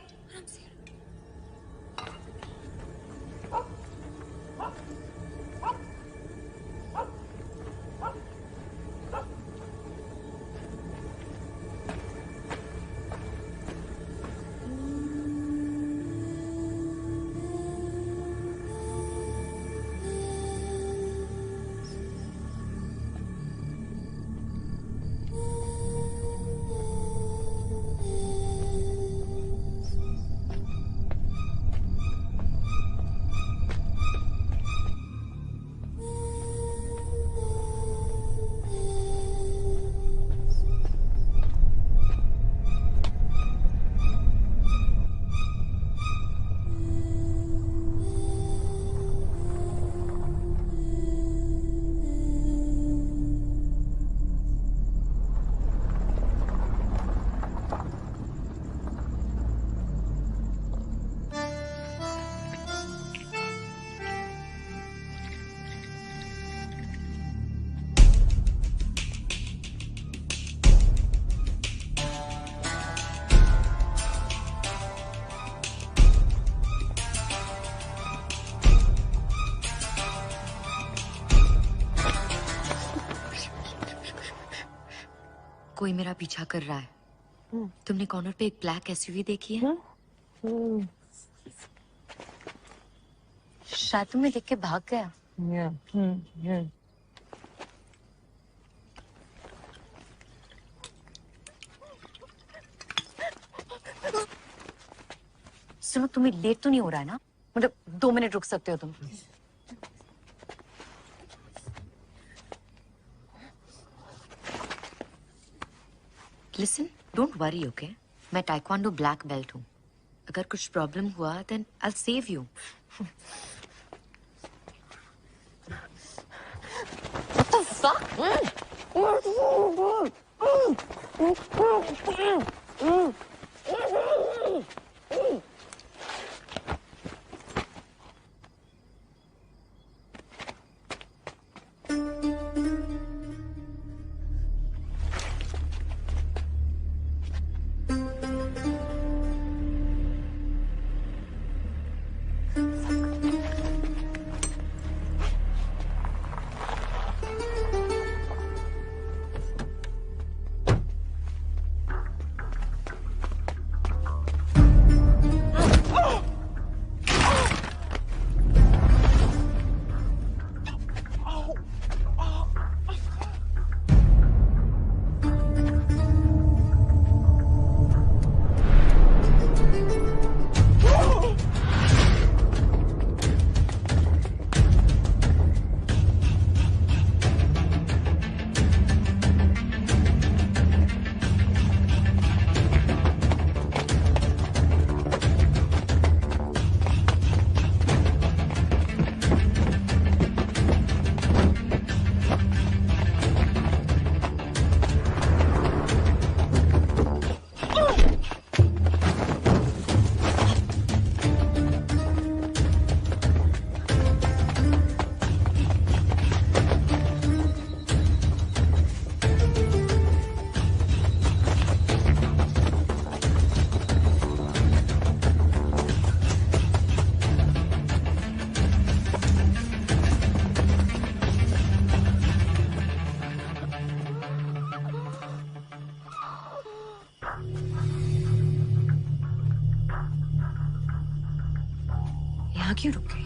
कोई मेरा पीछा कर रहा है। तुमने कॉर्नर पे एक ब्लैक एसयूवी देखी है? शायद तुम्हें देख के भाग गया। सुनो, तुम्हें लेट तो नहीं हो रहा है ना? मतलब 2 मिनट रुक सकते हो तुम? Listen, don't worry, okay? मैं टाइक्वांडो ब्लैक बेल्ट हूँ। अगर कुछ प्रॉब्लम हुआ then I will save you. What the fuck? यहाँ क्यों रुक गई?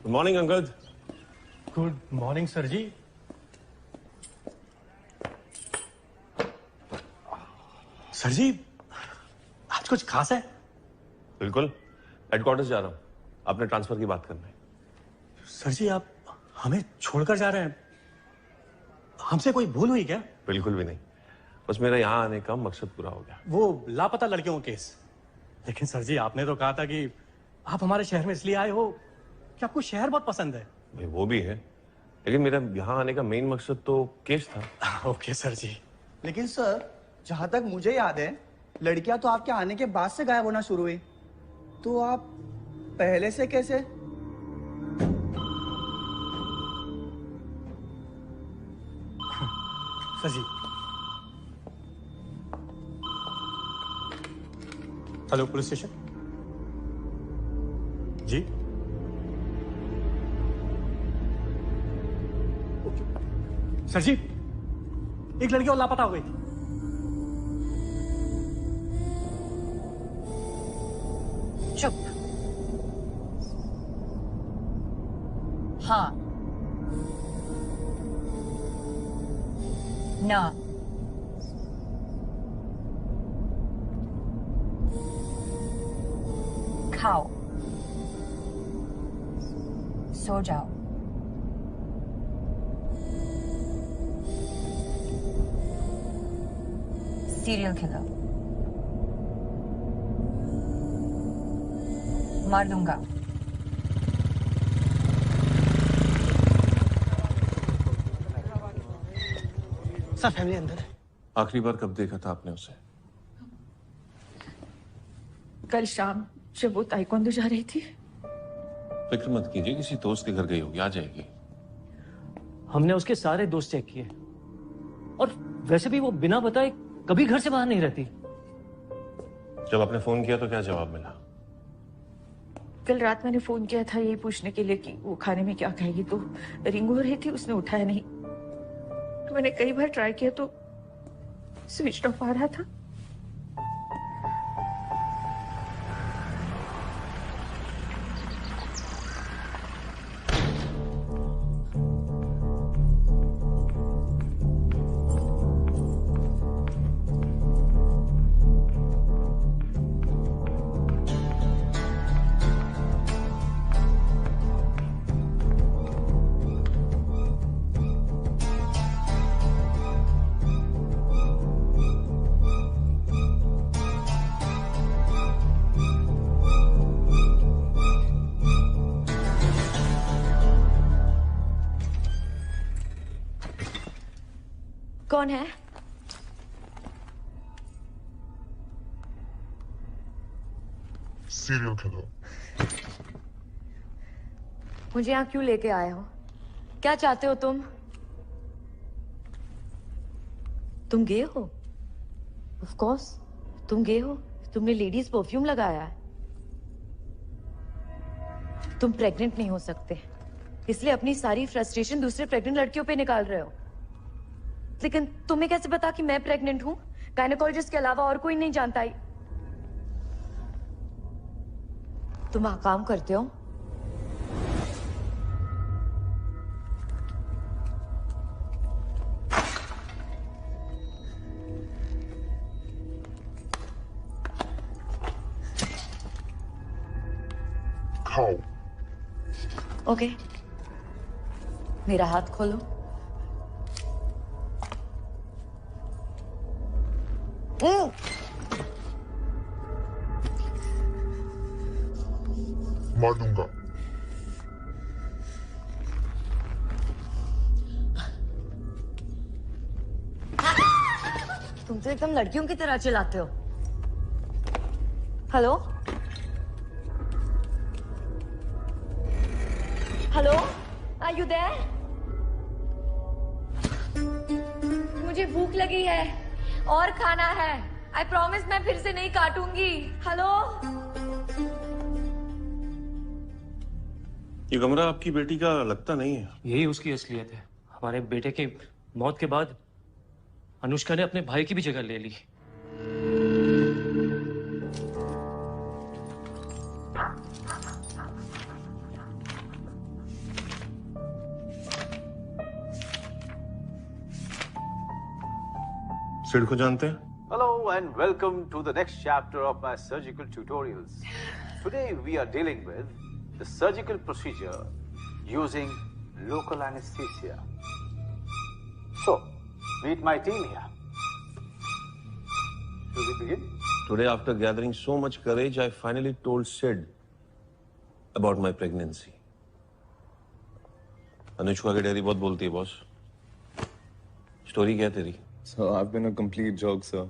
Good morning uncle. Good morning sir ji. Sir ji, आज कुछ खास है? बिल्कुल, हेडक्वार्टर्स जा रहा हूँ अपने ट्रांसफर की बात करने। सर जी, आप हमें छोड़कर जा रहे हैं? हमसे कोई भूल हुई क्या? बिल्कुल भी नहीं, बस मेरा यहाँ आने का मकसद पूरा हो गया। वो लापता लड़कियों का केस। लेकिन सर जी, आपने तो कहा था कि आप हमारे शहर में इसलिए आए हो कि आपको शहर बहुत पसंद है। भाई वो भी है, लेकिन मेरा यहाँ आने का मेन मकसद तो केस था। ओके सर जी। लेकिन सर, जहां तक मुझे याद है, लड़कियां तो आपके आने के बाद से गायब होना शुरू हुई, तो आप पहले से कैसे? सर जी, हेलो पुलिस स्टेशन। जी सर जी, एक लड़की और लापता हो गई थी। चुप। हाँ ना खाओ, सो जाओ। सीरियल किलर, मार दूंगा। सर फैमिली अंदर है। आखिरी बार कब देखा था आपने उसे? कल शाम जब वो ताइक्वांडो जा रही थी। फिक्र मत कीजिए, किसी दोस्त के घर गई होगी, आ जाएगी। हमने उसके सारे दोस्त चेक किए और वैसे भी वो बिना बताए कभी घर से बाहर नहीं रहती। जब आपने फोन किया तो क्या जवाब मिला? कल रात मैंने फोन किया था यही पूछने के लिए कि वो खाने में क्या खाएगी, तो रिंग हो रही थी, उसने उठाया नहीं। मैंने कई बार ट्राई किया तो स्विच ऑफ आ रहा था। कौन है? Serial killer. मुझे यहाँ क्यों लेके आए हो? क्या चाहते हो तुम? तुम गए हो? ऑफ कोर्स तुम गए हो। तुमने लेडीज परफ्यूम लगाया है। तुम प्रेग्नेंट नहीं हो सकते, इसलिए अपनी सारी फ्रस्ट्रेशन दूसरे प्रेग्नेंट लड़कियों पे निकाल रहे हो। लेकिन तुम्हें कैसे पता कि मैं प्रेग्नेंट हूं? गायनेकोलॉजिस्ट के अलावा और कोई नहीं जानता ही। तुम वहां काम करते हो? खाओ। ओके, मेरा हाथ खोलो। मार दूंगा। तुम तो एकदम लड़कियों की तरह चिल्लाते हो। Hello hello, are you there? मुझे भूख लगी है और खाना है। आई प्रॉमिस मैं फिर से नहीं काटूंगी। हेलो, ये कमरा आपकी बेटी का लगता नहीं है। यही उसकी असलियत है। हमारे बेटे के मौत के बाद अनुष्का ने अपने भाई की भी जगह ले ली। सिड को जानते हैं? Hello and welcome to the next chapter of my surgical tutorials. Today we are dealing with the surgical procedure using local anesthesia. So, meet my team here. Shall we begin? Today, after gathering so much courage, I finally told Sid about my pregnancy. Anushka की daddy बहुत बोलती है boss. Story क्या तेरी? Sir, I've been a complete joke, sir.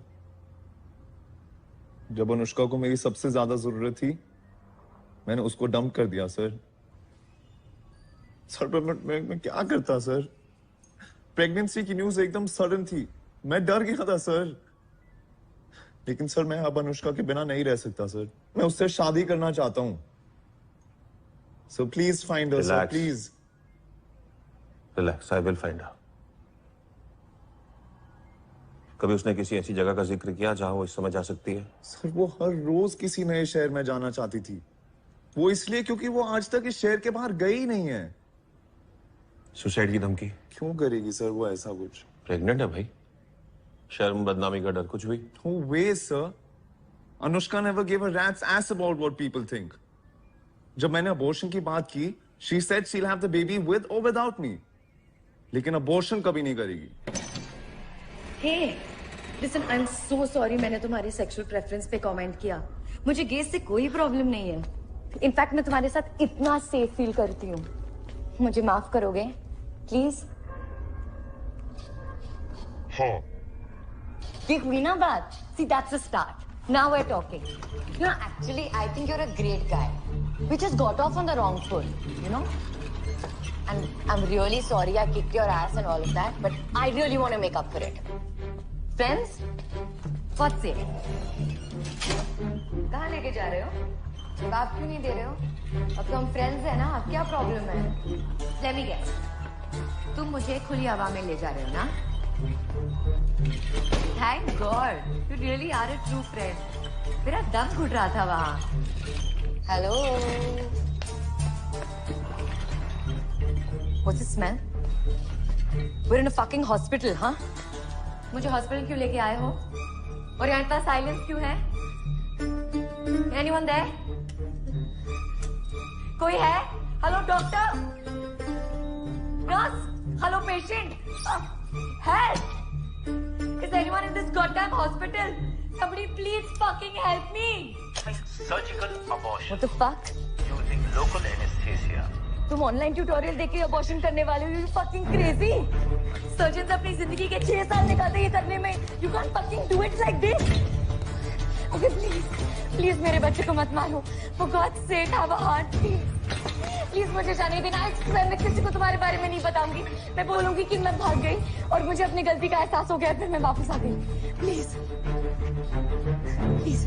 जब अनुष्का को मेरी सबसे ज्यादा जरूरत थी, मैंने उसको डंप कर दिया सर। सर मैं क्या करता सर? प्रेगनेंसी की न्यूज एकदम सडन थी, मैं डर गया था सर। लेकिन सर मैं अब अनुष्का के बिना नहीं रह सकता सर। मैं उससे शादी करना चाहता हूँ। So please find her sir, please. Relax, I will find her. कभी उसने किसी ऐसी जगह का जिक्र किया जहां वो इस समय जा सकती है? सर वो हर रोज किसी नए शहर में जाना चाहती थी। वो इसलिए क्योंकि वो आज तक इस शहर के बाहर गई ही नहीं है। सुसाइड की धमकी क्यों करेगी सर वो ऐसा कुछ? प्रेग्नेंट है भाई, शर्म बदनामी का डर कुछ भी। No way, sir. Anushka never gave a rat's ass about what people think. जब मैंने abortion की बात की, she said she'll have the baby with or without me. लेकिन abortion कभी नहीं करेगी। Hey, listen, I'm so sorry मैंने तुम्हारी sexual preference पे comment किया। मुझे gays से कोई problem नहीं है। In fact, मैं तुम्हारे साथ इतना safe feel करती हूँ। मुझे माफ करोगे, please? हाँ। देख हुई ना बात? See, that's a start. Now we're talking. You know, actually, I think you're a great guy. We just got off on the wrong foot, you know? And I'm really sorry I kicked your ass and all of that, but I really want to make up for it. Friends? What's it? कहाँ लेके जा रहे हो? जवाब क्यों नहीं दे रहे हो? अब तो हम friends हैं ना? क्या problem है? Let me guess. तुम मुझे खुली हवा में ले जा रहे हो ना? Thank God, you really are a true friend. मेरा दम घुट रहा था वहाँ. Hello. What's the smell? We're in a fucking hospital, huh? मुझे hospital क्यों लेके आए हो? और यहाँ इतना silence क्यों है? Anyone there? कोई है? Hello doctor? Nurse? Hello patient? Help! Is anyone in this goddamn hospital? Somebody please fucking help me! Surgical abortion. What the fuck? Using local anesthesia. तुम ऑनलाइन ट्यूटोरियल देख के अबॉर्शन करने वाले हो? You fucking crazy? सर्जन अपनी जिंदगी के 6 साल निकालते ये करने में. You can't fucking do it like this. Okay, please मेरे बच्चे को मत मारो. For God's sake, have a heart, please. Please मुझे जाने देना. मैं किसी को तुम्हारे बारे में नहीं बताऊंगी. मैं बोलूंगी कि मैं भाग गई और मुझे अपनी गलती का एहसास हो गया, फिर मैं वापस आ गई. Please please.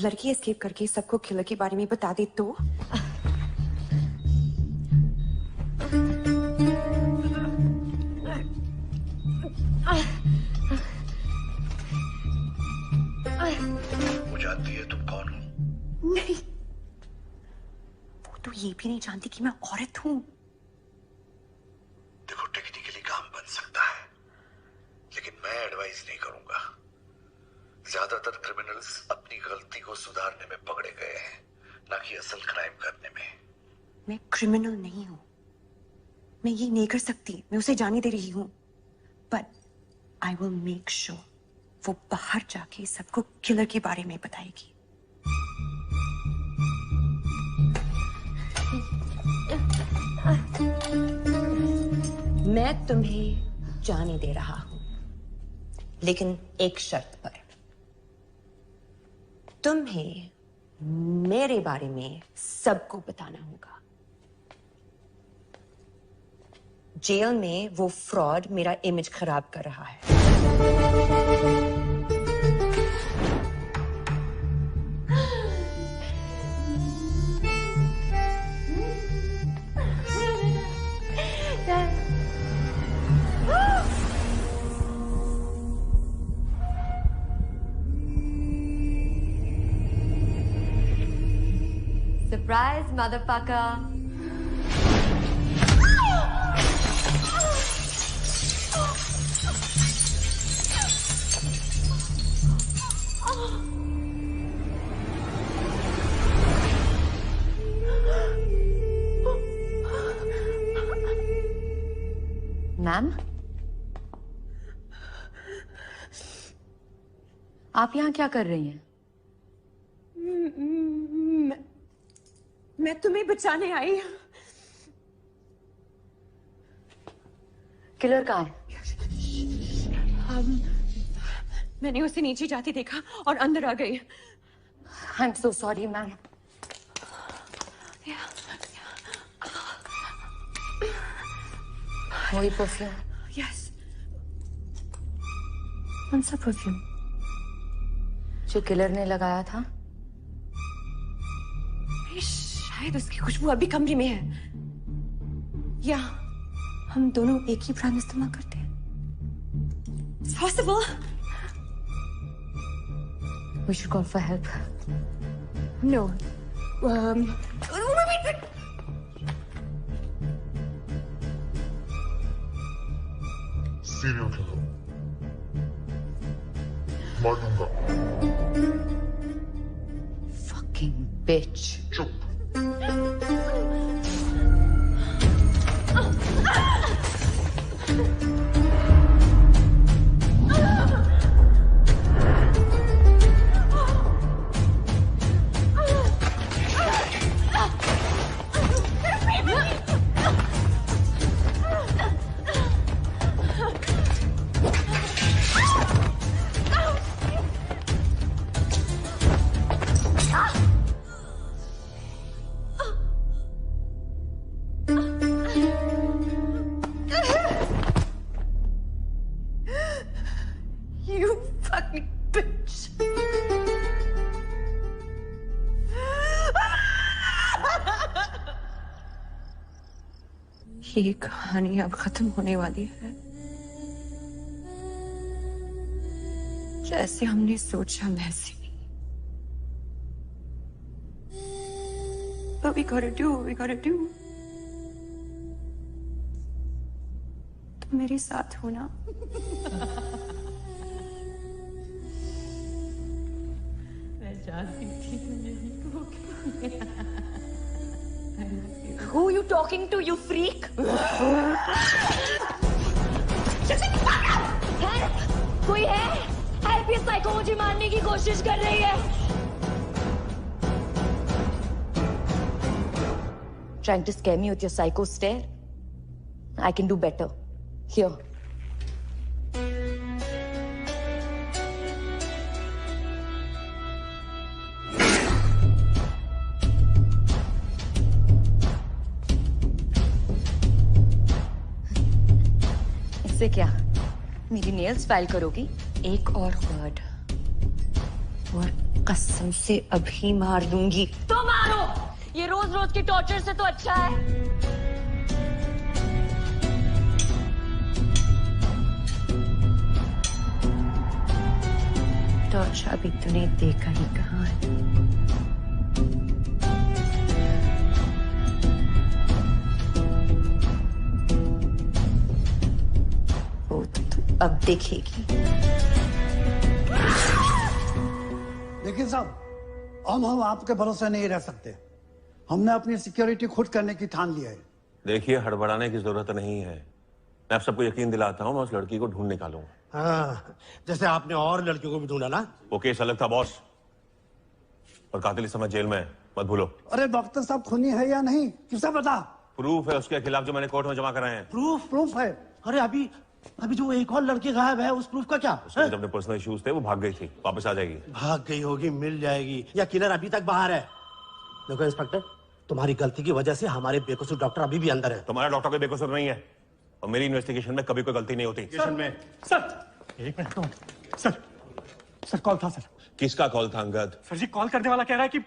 लड़की एस्केप करके सबको किलर के बारे में बता दे तो? वो जानती है तुम कौन हो? नहीं, वो तो ये भी नहीं जानती कि मैं औरत हूँ. देखो टेक्निकली काम बन सकता है, लेकिन मैं एडवाइस नहीं करूंगा. ज्यादातर क्रिमिनल्स अपनी गलती को सुधारने में पकड़े गए हैं, ना कि असल क्राइम करने में. मैं क्रिमिनल नहीं हूँ. मैं ये नहीं कर सकती. मैं उसे जाने दे रही हूँ. But I will make sure वो बाहर जाके सबको किलर के बारे में बताएगी. मैं तुम्हें जाने दे रहा हूं, लेकिन एक शर्त पर. तुम्हें मेरे बारे में सबको बताना होगा. जेल में वो फ्रॉड मेरा इमेज खराब कर रहा है. Surprise, motherfucker. मैम, आप यहाँ क्या कर रही हैं? मैं तुम्हें बचाने आई. किलर कहाँ है? मैंने उसे नीचे जाते देखा और अंदर आ गई. I'm so sorry, ma'am. वही परफ्यूम। यस, कौन सा परफ्यूम? जो किलर ने लगाया था। शायद उसकी खुशबू अभी कमरे में है, या हम दोनों एक ही ब्रांड इस्तेमाल करते हैं। It's possible. We should call for help. No. Wait. Serial killer. मारूंगा। Fucking bitch. चुप। You fucking bitch. ये कहानी अब खत्म होने वाली है, जैसे हमने सोचा वैसे नहीं। But we gotta do what we gotta do. तुम मेरे साथ हो ना? मैं जानती थी यही होगा। Who are you talking to, you freak? Help! कोई है? Help! ये साइको मुझे मारने की कोशिश कर रही है। Trying to scare me with your psycho stare? I can do better. Here. इससे क्या? मेरी नेल्स फाइल करोगी? एक और वर्ड और कसम से अभी मार दूंगी। तो मारो! ये रोज रोज की टॉर्चर से तो अच्छा है। टॉर्चर अभी तूने देखा ही कहाँ है। वो तो तू अब देखेगी। लेकिन साहब, हम आपके भरोसे नहीं रह सकते। हमने अपनी सिक्योरिटी खुद करने की ठान लिया है। देखिए, हड़बड़ाने की जरूरत नहीं है। मैं आप सबको यकीन दिलाता हूँ, मैं उस लड़की को ढूंढ निकालूंगा। हाँ, जैसे आपने और लड़कियों को भी ढूंढा ना। वो केस अलग था बॉस, और कातिल इस समय जेल में है, मत भूलो। अरे डॉक्टर साहब, खूनी है या नहीं, किसे पता? प्रूफ है उसके खिलाफ जो मैंने कोर्ट में जमा कराए हैं। प्रूफ है। अरे अभी जो एक और लड़की गायब है, उस प्रूफ का क्या? उसके जब पर्सनल इश्यूज थे, वो भाग गई थी, वापस आ जाएगी। भाग गई होगी, मिल जाएगी, या किलर अभी तक बाहर है। देखो इंस्पेक्टर, तुम्हारी गलती की वजह से हमारे बेकसूर डॉक्टर अभी भी अंदर है। तुम्हारा डॉक्टर कोई बेकसूर नहीं है, और मेरी इन्वेस्टिगेशन में कभी कोई गलती नहीं होती। सर, एक मिनट तो। सर कॉल था सर। किसका कॉल था अंगद? सर जी, कॉल करने वाला कह रहा है कि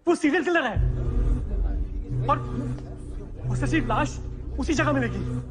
वो सीरियल किलर है, और सर जी लाश उसी जगह मिलेगी।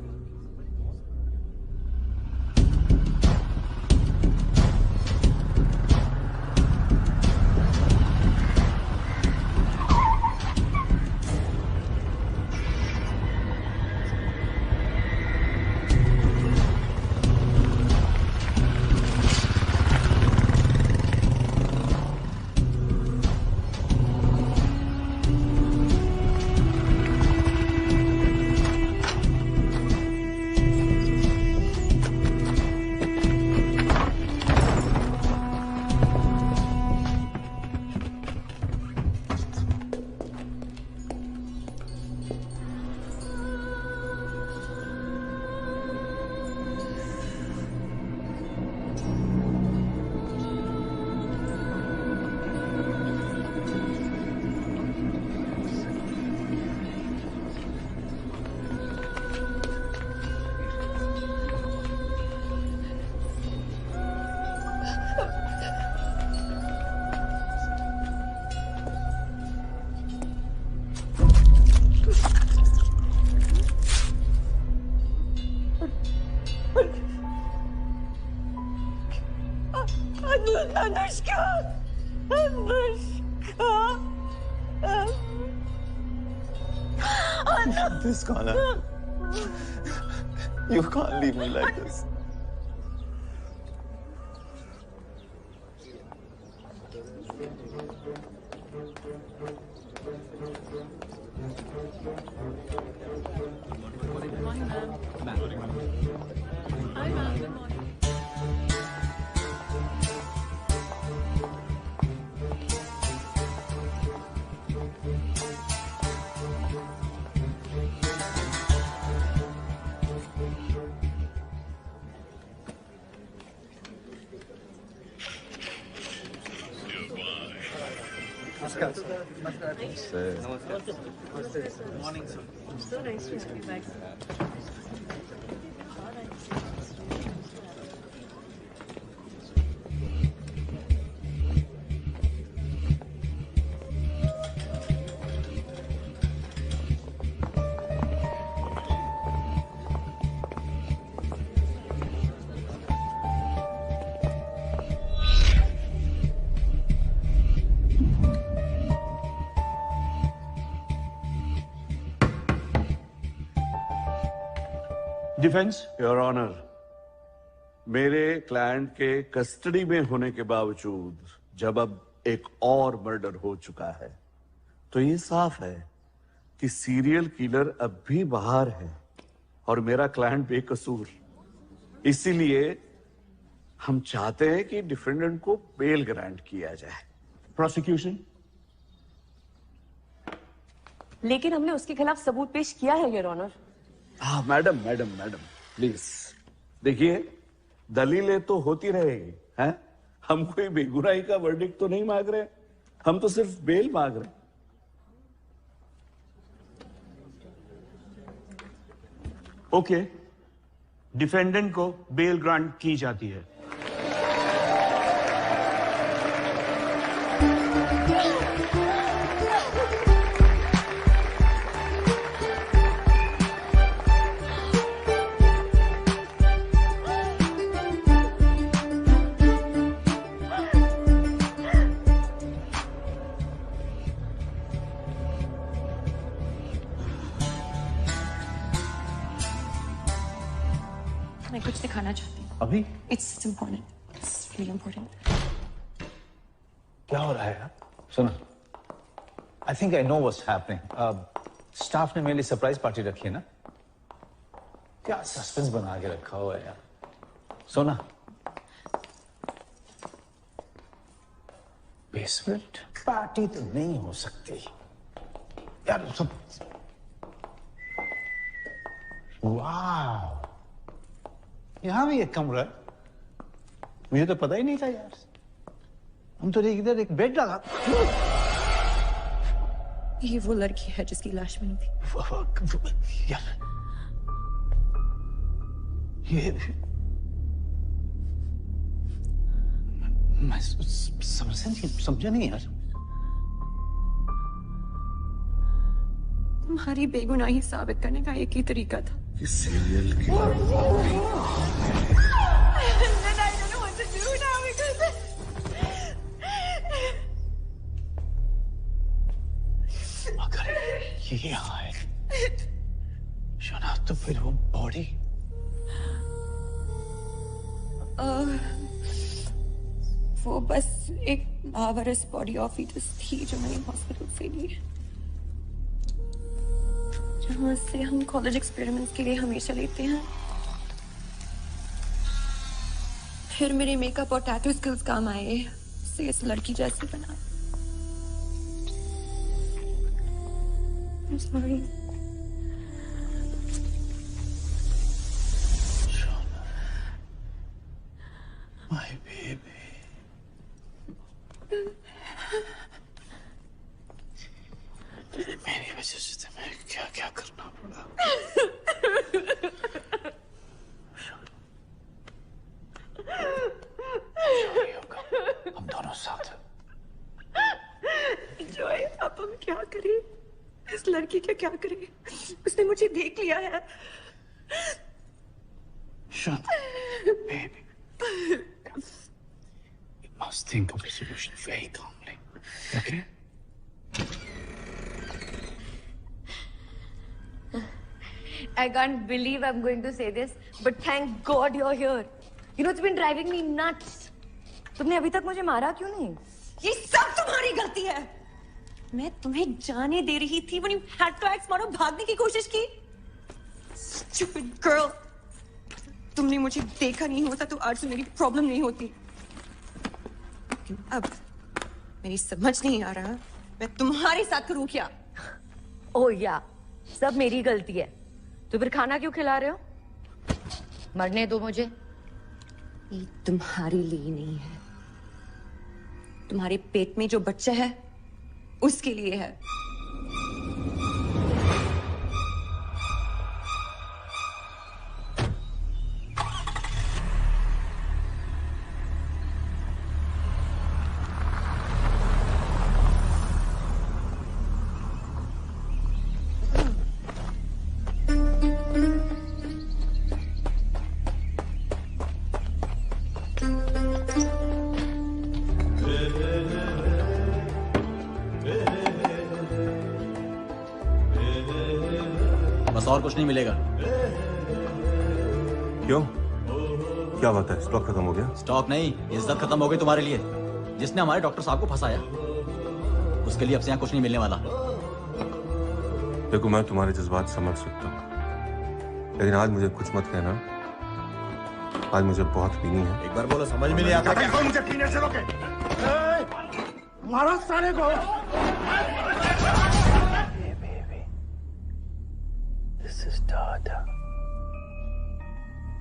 Anushka, Anushka, This Connor. You can't leave me like this. Morning, sir. So nice to have you back. Defence your honour, मेरे क्लाइंट के कस्टडी में होने के बावजूद जब अब एक और मर्डर हो चुका है तो ये साफ है कि सीरियल किलर अब भी बाहर है और मेरा क्लाइंट बेकसूर। इसीलिए हम चाहते हैं कि डिफेंडेंट को बेल ग्रांट किया जाए। प्रोसिक्यूशन? लेकिन हमने उसके खिलाफ सबूत पेश किया है योर ऑनर। हाँ मैडम मैडम मैडम प्लीज देखिए, दलीलें तो होती रहेगी हैं। हम कोई बेगुनाही का वर्डिक्ट तो नहीं मांग रहे, हम तो सिर्फ बेल मांग रहे। ओके, डिफेंडेंट को बेल ग्रांट की जाती है। मैं कुछ दिखाना चाहती हूँ। अभी? It's important. It's really important. क्या हो रहा है यार? सुनो, I think I know what's happening. Staff ने मेरे लिए सरप्राइज पार्टी रखी है ना? क्या सस्पेंस बना के रखा हुआ है यार? सोना, बेसमेंट पार्टी तो नहीं हो सकती यार। सब वाह, यहां भी एक कमरा है, मुझे तो पता ही नहीं था यार। हम तो इधर एक बेड लगा। ये वो लड़की है जिसकी लाश मिली थी। यार ये मैं समझा नहीं यार। तुम्हारी बेगुनाही साबित करने का एक ही तरीका था। सीरियल किलर अगर ये यहाँ है शोना, तो फिर वो बॉडी वो बस एक लावारिस बॉडी ऑफ फीटस थी जो मैंने हॉस्पिटल से ली, जहाँ से हम कॉलेज एक्सपेरिमेंट्स के लिए हमेशा लेते हैं। फिर मेरे मेकअप और टैटू स्किल्स काम आए, से इस लड़की जैसी बना। I'm sorry. My baby. मेरी वजह से तुम्हें क्या क्या करना पड़ा। हम दोनों साथ। जॉय, अब हम क्या करें? इस लड़की का क्या करें? उसने मुझे देख लिया है। Shut, baby. Must think of a solution very calmly. Okay? I can't believe I'm going to say this, but thank God you're here. You know, it's been driving me nuts. तुमने अभी तक मुझे मारा क्यों नहीं? ये सब तुम्हारी गलती है। मैं तुम्हें जाने दे रही थी when you had to act, मानो भागने की कोशिश की। Stupid girl. तुमने मुझे देखा नहीं होता तो आज से मेरी प्रॉब्लम नहीं होती। अब मेरी समझ नहीं आ रहा मैं तुम्हारे साथ करूं क्या? ओह या, सब मेरी गलती है। तो फिर खाना क्यों खिला रहे हो? मरने दो मुझे। ये तुम्हारे लिए नहीं है, तुम्हारे पेट में जो बच्चा है उसके लिए है। और कुछ नहीं मिलेगा। क्यों? क्या बात है? स्टॉक खत्म हो गया? स्टॉक नहीं, इज्जत खत्म हो गई तुम्हारे लिए। जिसने हमारे डॉक्टर साहब को फंसाया उसके लिए अब से यहाँ कुछ नहीं मिलने वाला। देखो, मैं तुम्हारे जज्बात समझ सकता हूँ, लेकिन आज मुझे कुछ मत कहना। आज मुझे बहुत पीनी है। एक बार बोलो, समझ में नहीं आता क्या? मुझे पीने से रोके। मारो सारे को। This is Dada.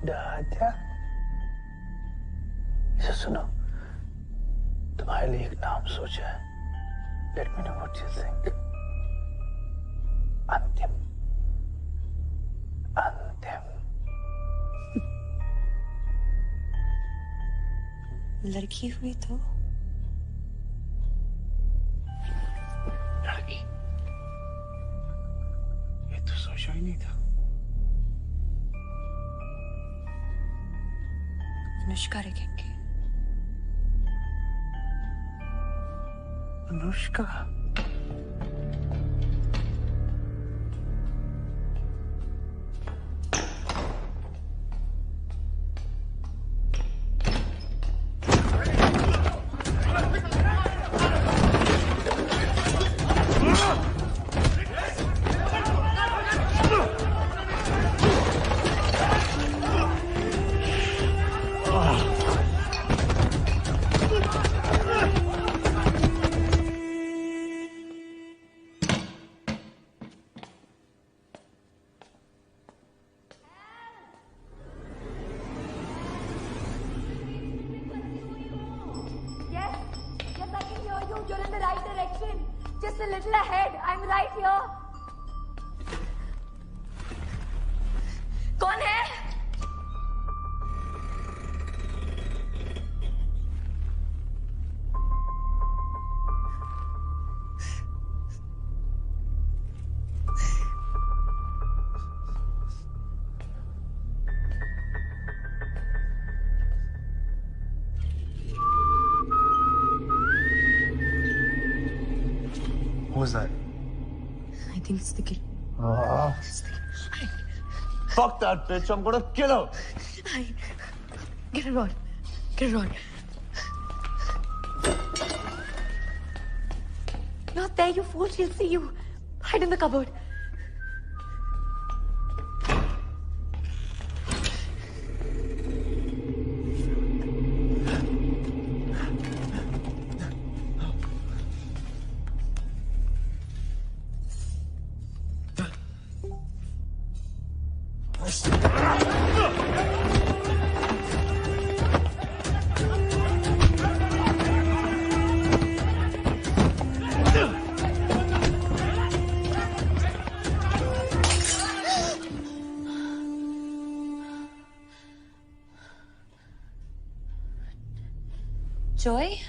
Dada. इसे सुनो, तुम्हारे लिए एक नाम सोचा है। Let me know what you think. अंतिम। अंतिम। लड़की हुई तो लड़की? ये तो सोचा ही नहीं था। अनुष्का रखेंगे। Anushka? You're in the right direction. Just a little ahead. I'm right here. कौन है? Who was that? I think it's the kid. Oh. Fuck that bitch. I'm gonna kill her. Get a rod. Get a rod. Not there, you fool. She'll see you. Hide in the cupboard. Joy?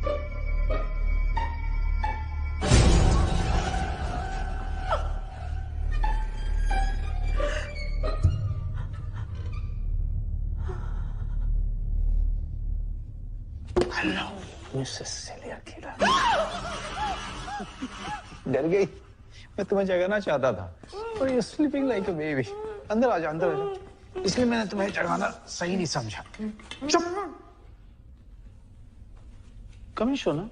Hello Mrs Celia Keira. डर गई? मैं तुम्हें जगाना चाहता था और you sleeping like a baby. अंदर आ जा, अंदर आ जा। इसलिए मैंने तुम्हें जगाना सही नहीं समझा। चुप। कम इन सोना,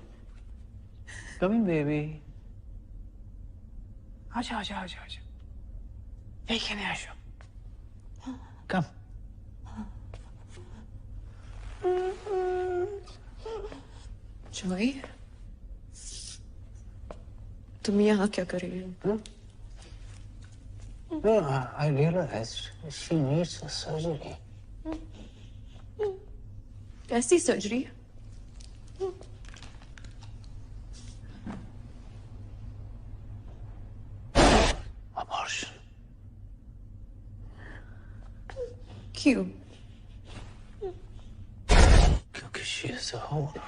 कम इन बेबी। आजा आजा आजा आजा, यही कहने आ जाओ। कम। जॉय, तुम यहाँ क्या कर रही हो? No, I realized she needs a surgery. कैसी सर्जरी? Abortion. क्यों? क्योंकि she is a whore.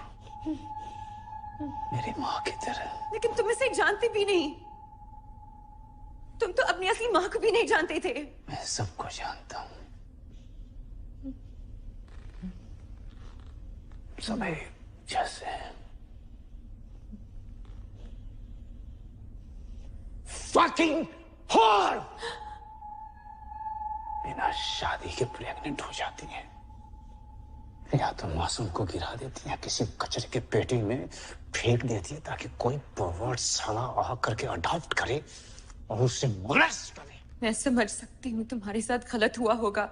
मेरी माँ की तरह। लेकिन तुम इसे जानते भी नहीं। तुम तो अपनी असली माँ को भी नहीं जानते थे। मैं सबको जानता हूँ, सब एक जैसे हैं। Fucking whore! बिना शादी के प्रेग्नेंट हो जाती है, या तो मासूम को गिरा देती है, किसी कचरे के पेटी में फेंक देती है ताकि कोई परवर्ट साला आ करके अडॉप्ट करे और उससे मोलेस्ट करे। मैं समझ सकती हूँ तुम्हारे साथ गलत हुआ होगा,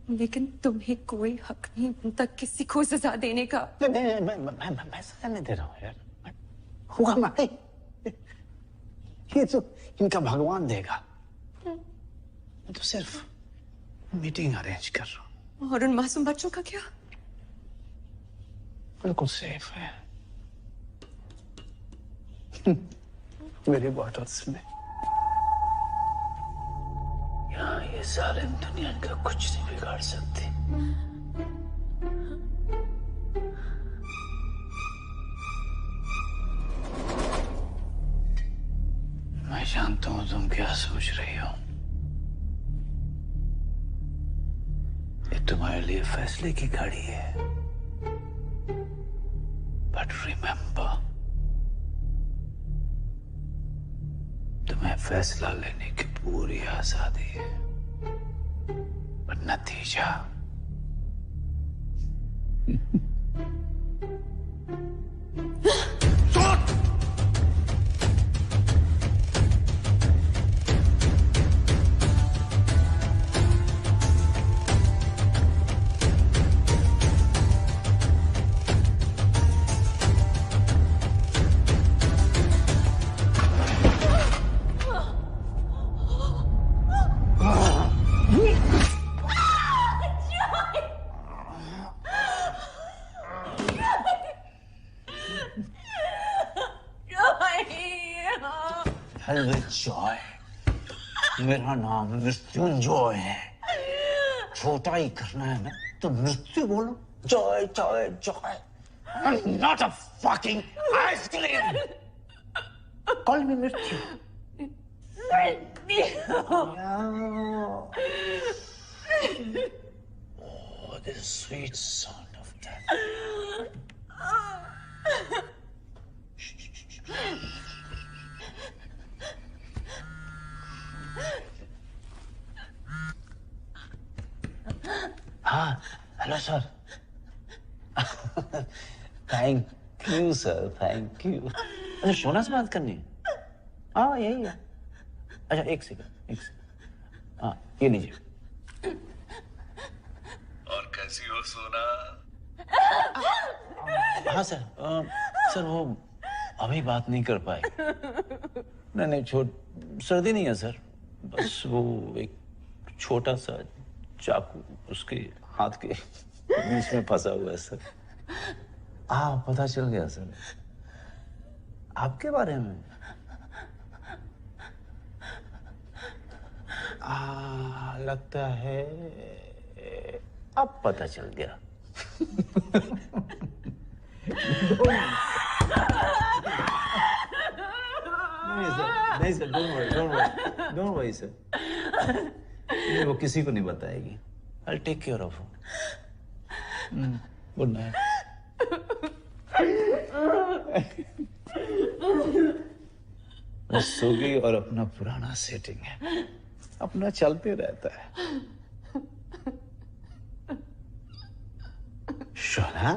लेकिन तुम्हें कोई हक नहीं बनता किसी को सजा देने का। मैं सजा नहीं दे रहा हूँ यार। हुआ मारे, ये तो इनका भगवान देगा। मैं तो सिर्फ मीटिंग अरेंज कर रहा हूँ। और उन मासूम बच्चों का क्या? बिल्कुल सेफ है मेरे बॉटल्स में। यहाँ ये जालिम दुनिया का कुछ नहीं बिगाड़ सकती। मैं जानता हूँ तुम क्या सोच रही हो। ये तुम्हारे लिए फैसले की घड़ी है, बट रिमेंबर, तुम्हें फैसला लेने की पूरी आजादी है, बट नतीजा जॉय। मेरा नाम मृत्युंजय है। छोटा ही करना है ना तो मृत्यु बोलो। Joy Joy Joy. I'm not a fucking ice cream. Call me मृत्यु। Oh, the sweet sound of death. हाँ, hello sir. Thank you sir, thank you. अच्छा, सोना से बात करनी है? हाँ, यही है। अच्छा, एक सेकंड। हाँ, ये लीजिए। और कैसी हो सोना? हाँ सर, सर वो अभी बात नहीं कर पाए। नहीं, सर्दी नहीं है सर, बस वो एक छोटा सा चाकू उसके हाथ के बीच में फंसा हुआ है सर। हाँ, पता चल गया सर आपके बारे में। लगता है अब पता चल गया। नहीं सर, डोंट वरी सर। वो किसी को नहीं बताएगी। I'll take care of her. Good night. वो सो गई और अपना पुराना सेटिंग है, अपना चलते रहता है। शोना,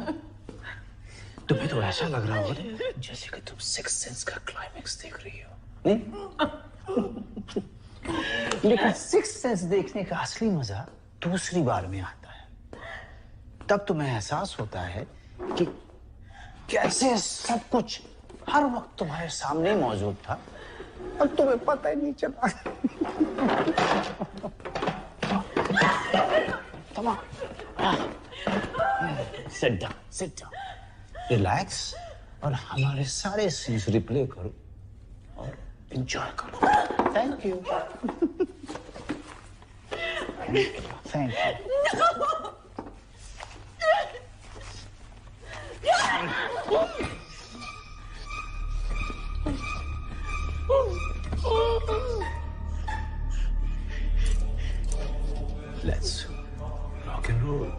तुम्हें तो ऐसा लग रहा होगा जैसे कि तुम सिक्स सेंस का क्लाइमेक्स देख रही हो, नहीं? लेकिन सिक्स सेंस देखने का असली मजा दूसरी बार में आता है। तब तुम्हें एहसास होता है कि कैसे सब कुछ हर वक्त तुम्हारे सामने मौजूद था और तुम्हें पता ही नहीं चला। Sit down, relax और हमारे सारे सीन्स रिप्ले करो और एंजॉय करो। Thank you. Thank you. Let's rock and roll.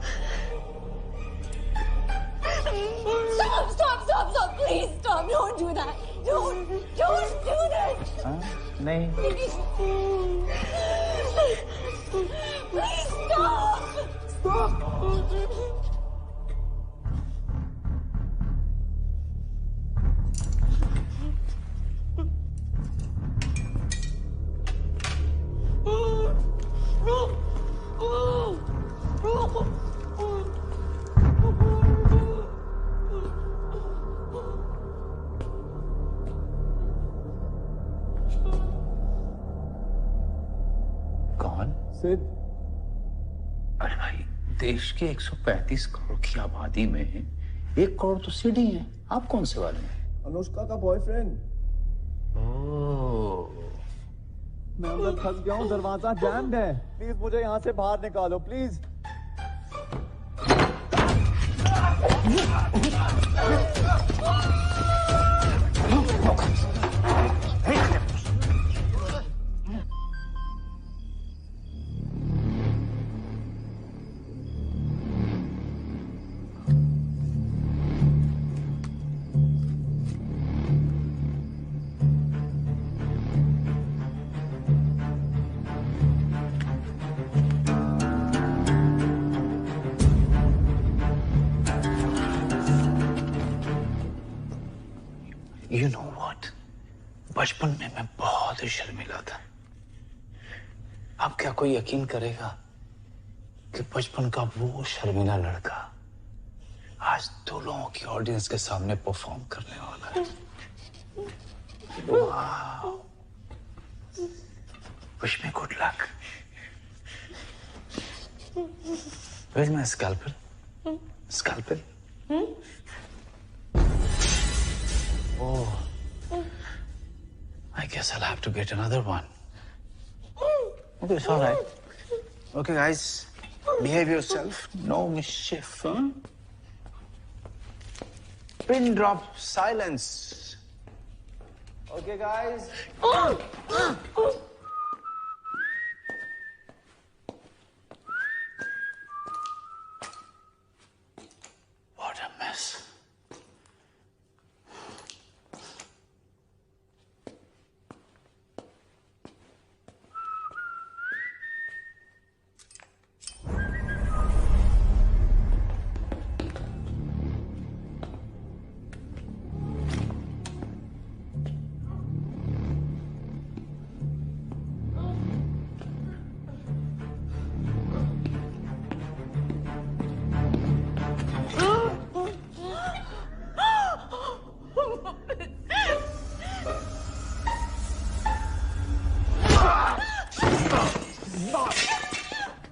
Stop, please stop, don't do that. Don't do that. नहीं। Please stop. कौन? सिड। अरे भाई, देश के 135 करोड़ की आबादी में 1 करोड़ तो सिड ही है। आप कौन से वाले हैं? अनुष्का का बॉयफ्रेंड। ओह, मैं अंदर फंस गया हूँ, दरवाजा जैम्ड है। प्लीज मुझे यहाँ से बाहर निकालो, प्लीज। You know what? बचपन में मैं बहुत ही शर्मिला था। अब क्या कोई यकीन करेगा कि बचपन का वो शर्मिला लड़का आज 2 लोगों की ऑडियंस के सामने परफॉर्म करने वाला है। वाह! Wish me good luck. Where's my scalpel? Scalpel? Oh, I guess I'll have to get another one. Okay, it's all right. Okay, guys, behave yourself. No mischief, huh? Pin drop silence. Okay, guys. What a mess.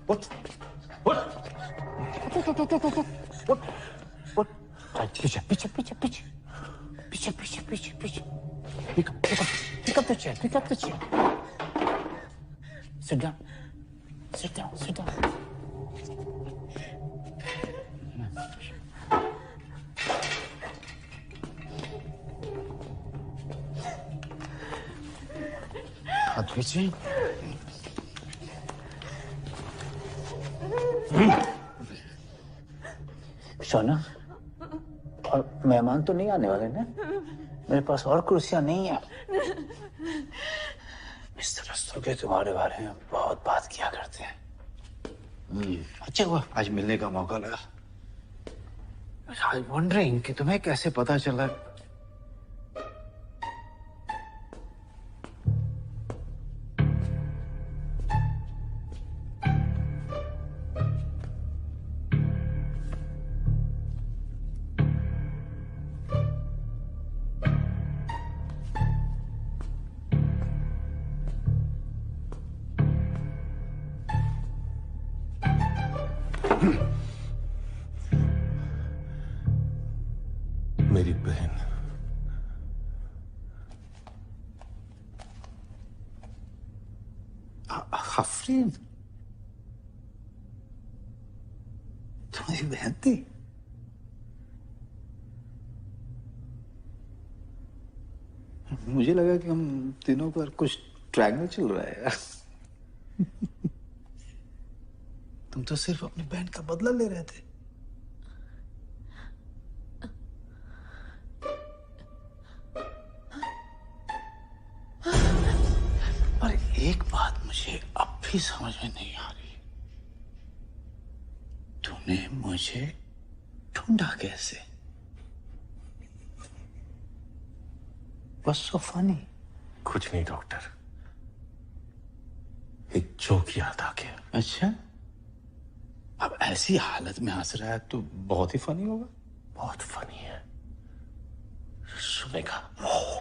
What? Picture. Pick up the chair. Sit down. अद्वैत जी, सोना, और मेहमान तो नहीं आने वाले ना? मेरे पास और कुर्सियां नहीं है। मिस्टर रस्तोगी तुम्हारे बारे में बहुत बात किया करते हैं। अच्छा हुआ आज मिलने का मौका लगा। आई वंडरिंग कि तुम्हें कैसे पता चला। मेरी बहन आफरीन तुम्हारी बहन थी? मुझे लगा कि हम तीनों पर कुछ ट्रायंगल चल रहा है यार। तुम तो सिर्फ अपनी बहन का बदला ले रहे थे। पर एक बात मुझे अब भी समझ में नहीं आ रही, तूने मुझे ढूंढा कैसे? What's so funny? कुछ नहीं डॉक्टर, एक जोक याद आ गया। अच्छा, अब ऐसी हालत में हंस रहा है तो बहुत ही फनी होगा। बहुत फनी है, सुनेगा? Oh,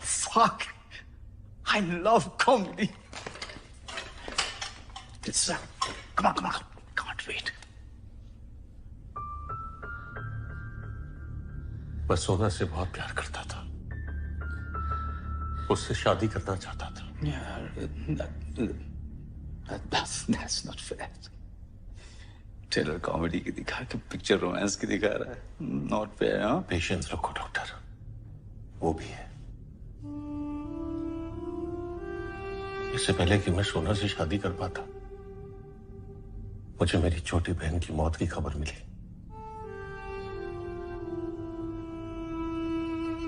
fuck! I love comedy. It's come on, can't wait. मैं सोना से बहुत प्यार करता था, उससे शादी करना चाहता था। That's not fair. Trailer comedy की दिखा के पिक्चर रोमांस की दिखा रहा है। Not fair. हाँ, पेशेंस रखो डॉक्टर, वो भी है। इससे पहले कि मैं सोना से शादी कर पाता, मुझे मेरी छोटी बहन की मौत की खबर मिली।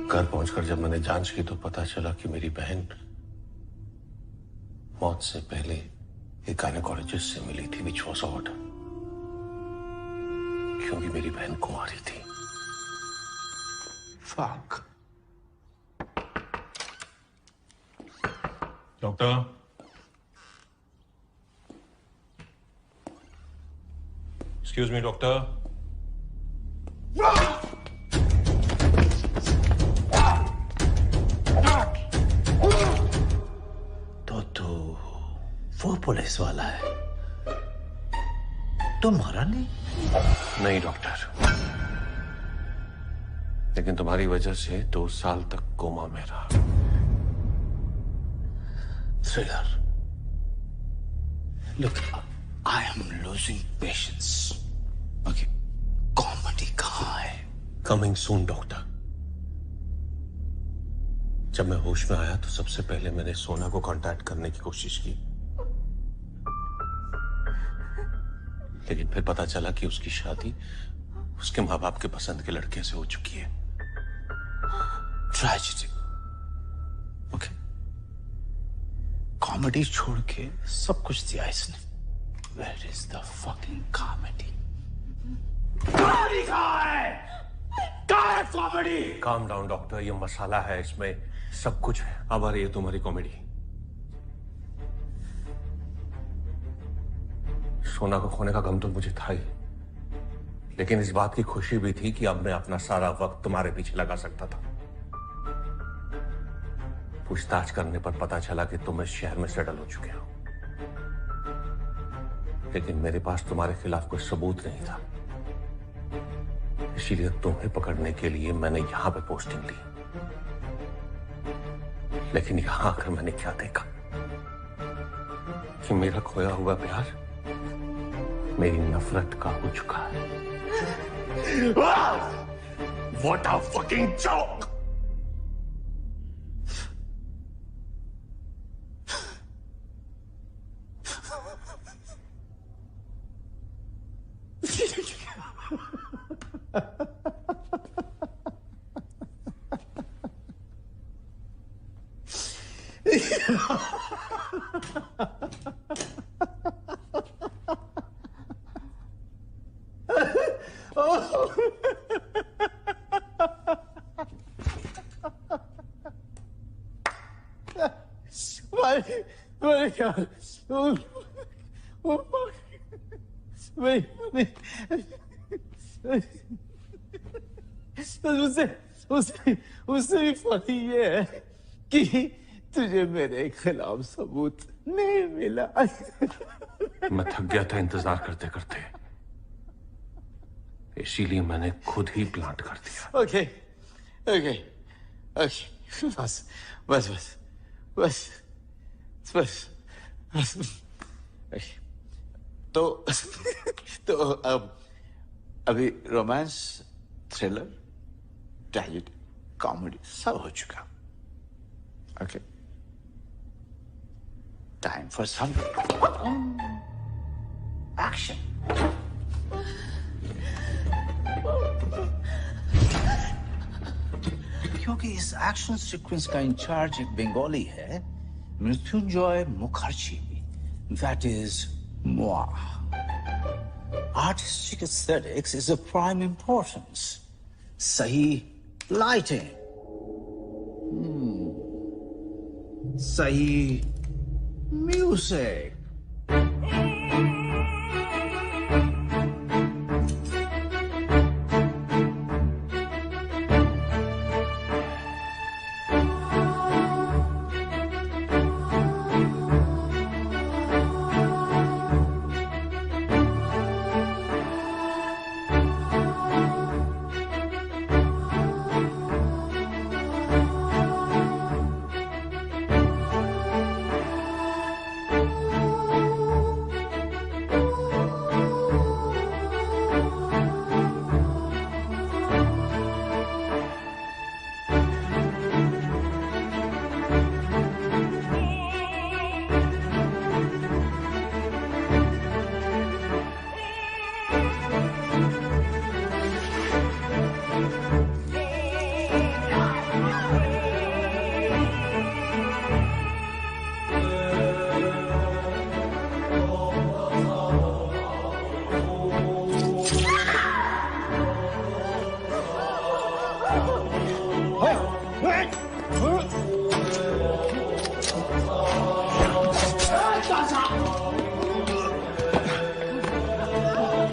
घर पहुंचकर जब मैंने जांच की तो पता चला कि मेरी बहन मौत से पहले एक गायनेकोलॉजिस्ट से मिली थी, विच वॉज ऑड, क्योंकि मेरी बहन कुंवारी थी। Fuck. Doctor, excuse me doctor. तो वो पुलिस वाला है, तो मरा नहीं? नहीं डॉक्टर, लेकिन तुम्हारी वजह से 2 साल तक कोमा में रहा। Thriller. Look, I am losing patience. Okay, comedy कहाँ है? Coming soon, doctor. जब मैं होश में आया तो सबसे पहले मैंने सोना को कांटेक्ट करने की कोशिश की, लेकिन फिर पता चला कि उसकी शादी उसके माँ बाप के पसंद के लड़के से हो चुकी है। ट्रेजेडी। ओके, कॉमेडी छोड़ के सब कुछ दिया इसने। Where is the fucking comedy? Comedy कहाँ है? कहाँ है कॉमेडी? काम डाउन डॉक्टर, ये मसाला है, इसमें सब कुछ है। अब आ रही है तुम्हारी कॉमेडी। सोना को खोने का गम तो मुझे था ही, लेकिन इस बात की खुशी भी थी कि अब मैं अपना सारा वक्त तुम्हारे पीछे लगा सकता था। पूछताछ करने पर पता चला कि तुम इस शहर में सेटल हो चुके हो, लेकिन मेरे पास तुम्हारे खिलाफ कोई सबूत नहीं था। इसीलिए तुम्हें पकड़ने के लिए मैंने यहां पे पोस्टिंग ली। लेकिन यहां आकर मैंने क्या देखा कि मेरा खोया हुआ प्यार मेरी नफरत का हो चुका है। What a fucking joke! उससे भी फनी ये है कि तुझे मेरे खिलाफ सबूत नहीं मिला। मैं थक गया था इंतजार करते करते, इसीलिए मैंने खुद ही प्लांट कर दिया। ओके ओके ओके, बस बस बस बस बस बस। तो अब अभी रोमांस, थ्रिलर, ट्रेजेडी, कॉमेडी सब हो चुका। Okay, time for some action. क्योंकि इस एक्शन सीक्वेंस का इंचार्ज एक बंगाली है, Mrityunjay Mukherjee, that is moi. Artistic aesthetics is of prime importance. सही lighting, सही music.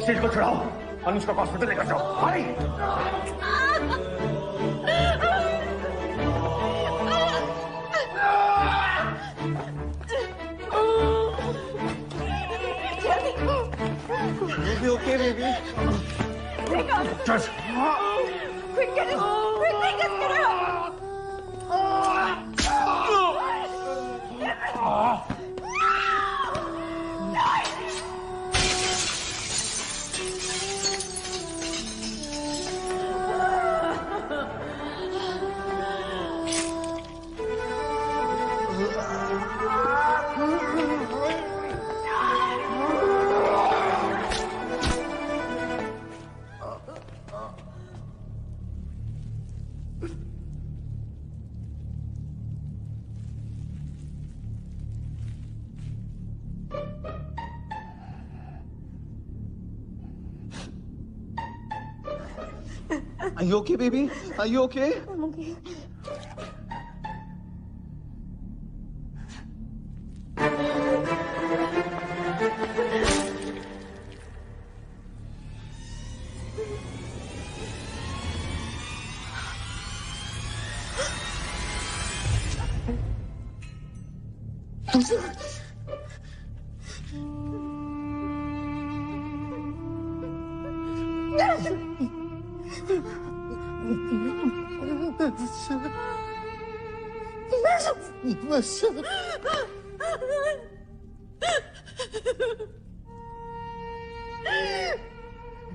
सीट को चढ़ाओ, अनुष्का को हॉस्पिटल लेकर जाओ। भाई Baby, okay, baby. Just Quick, get it! Quickly, just get it out! Are you okay, baby? Are you okay? I'm okay.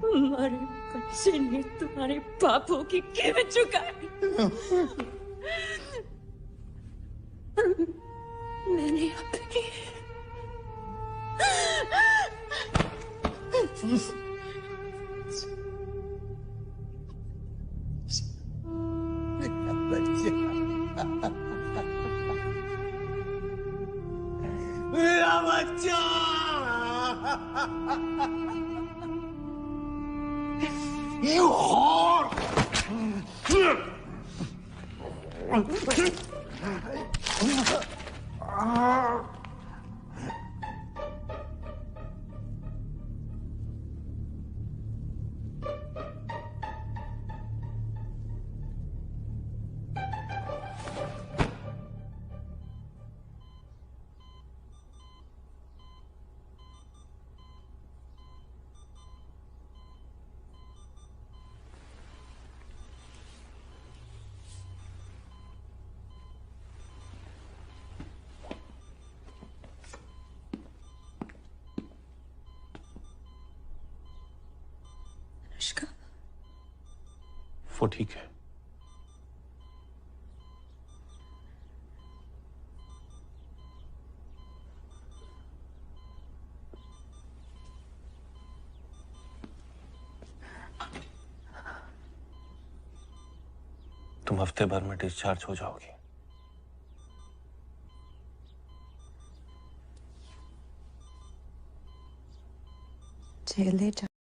हमारे बच्चे ने तुम्हारे पापों की कीमत चुकाई। मैंने अपनी You whore! अनुष्का, वो ठीक है। तुम हफ्ते भर में डिस्चार्ज हो जाओगी। चले जा।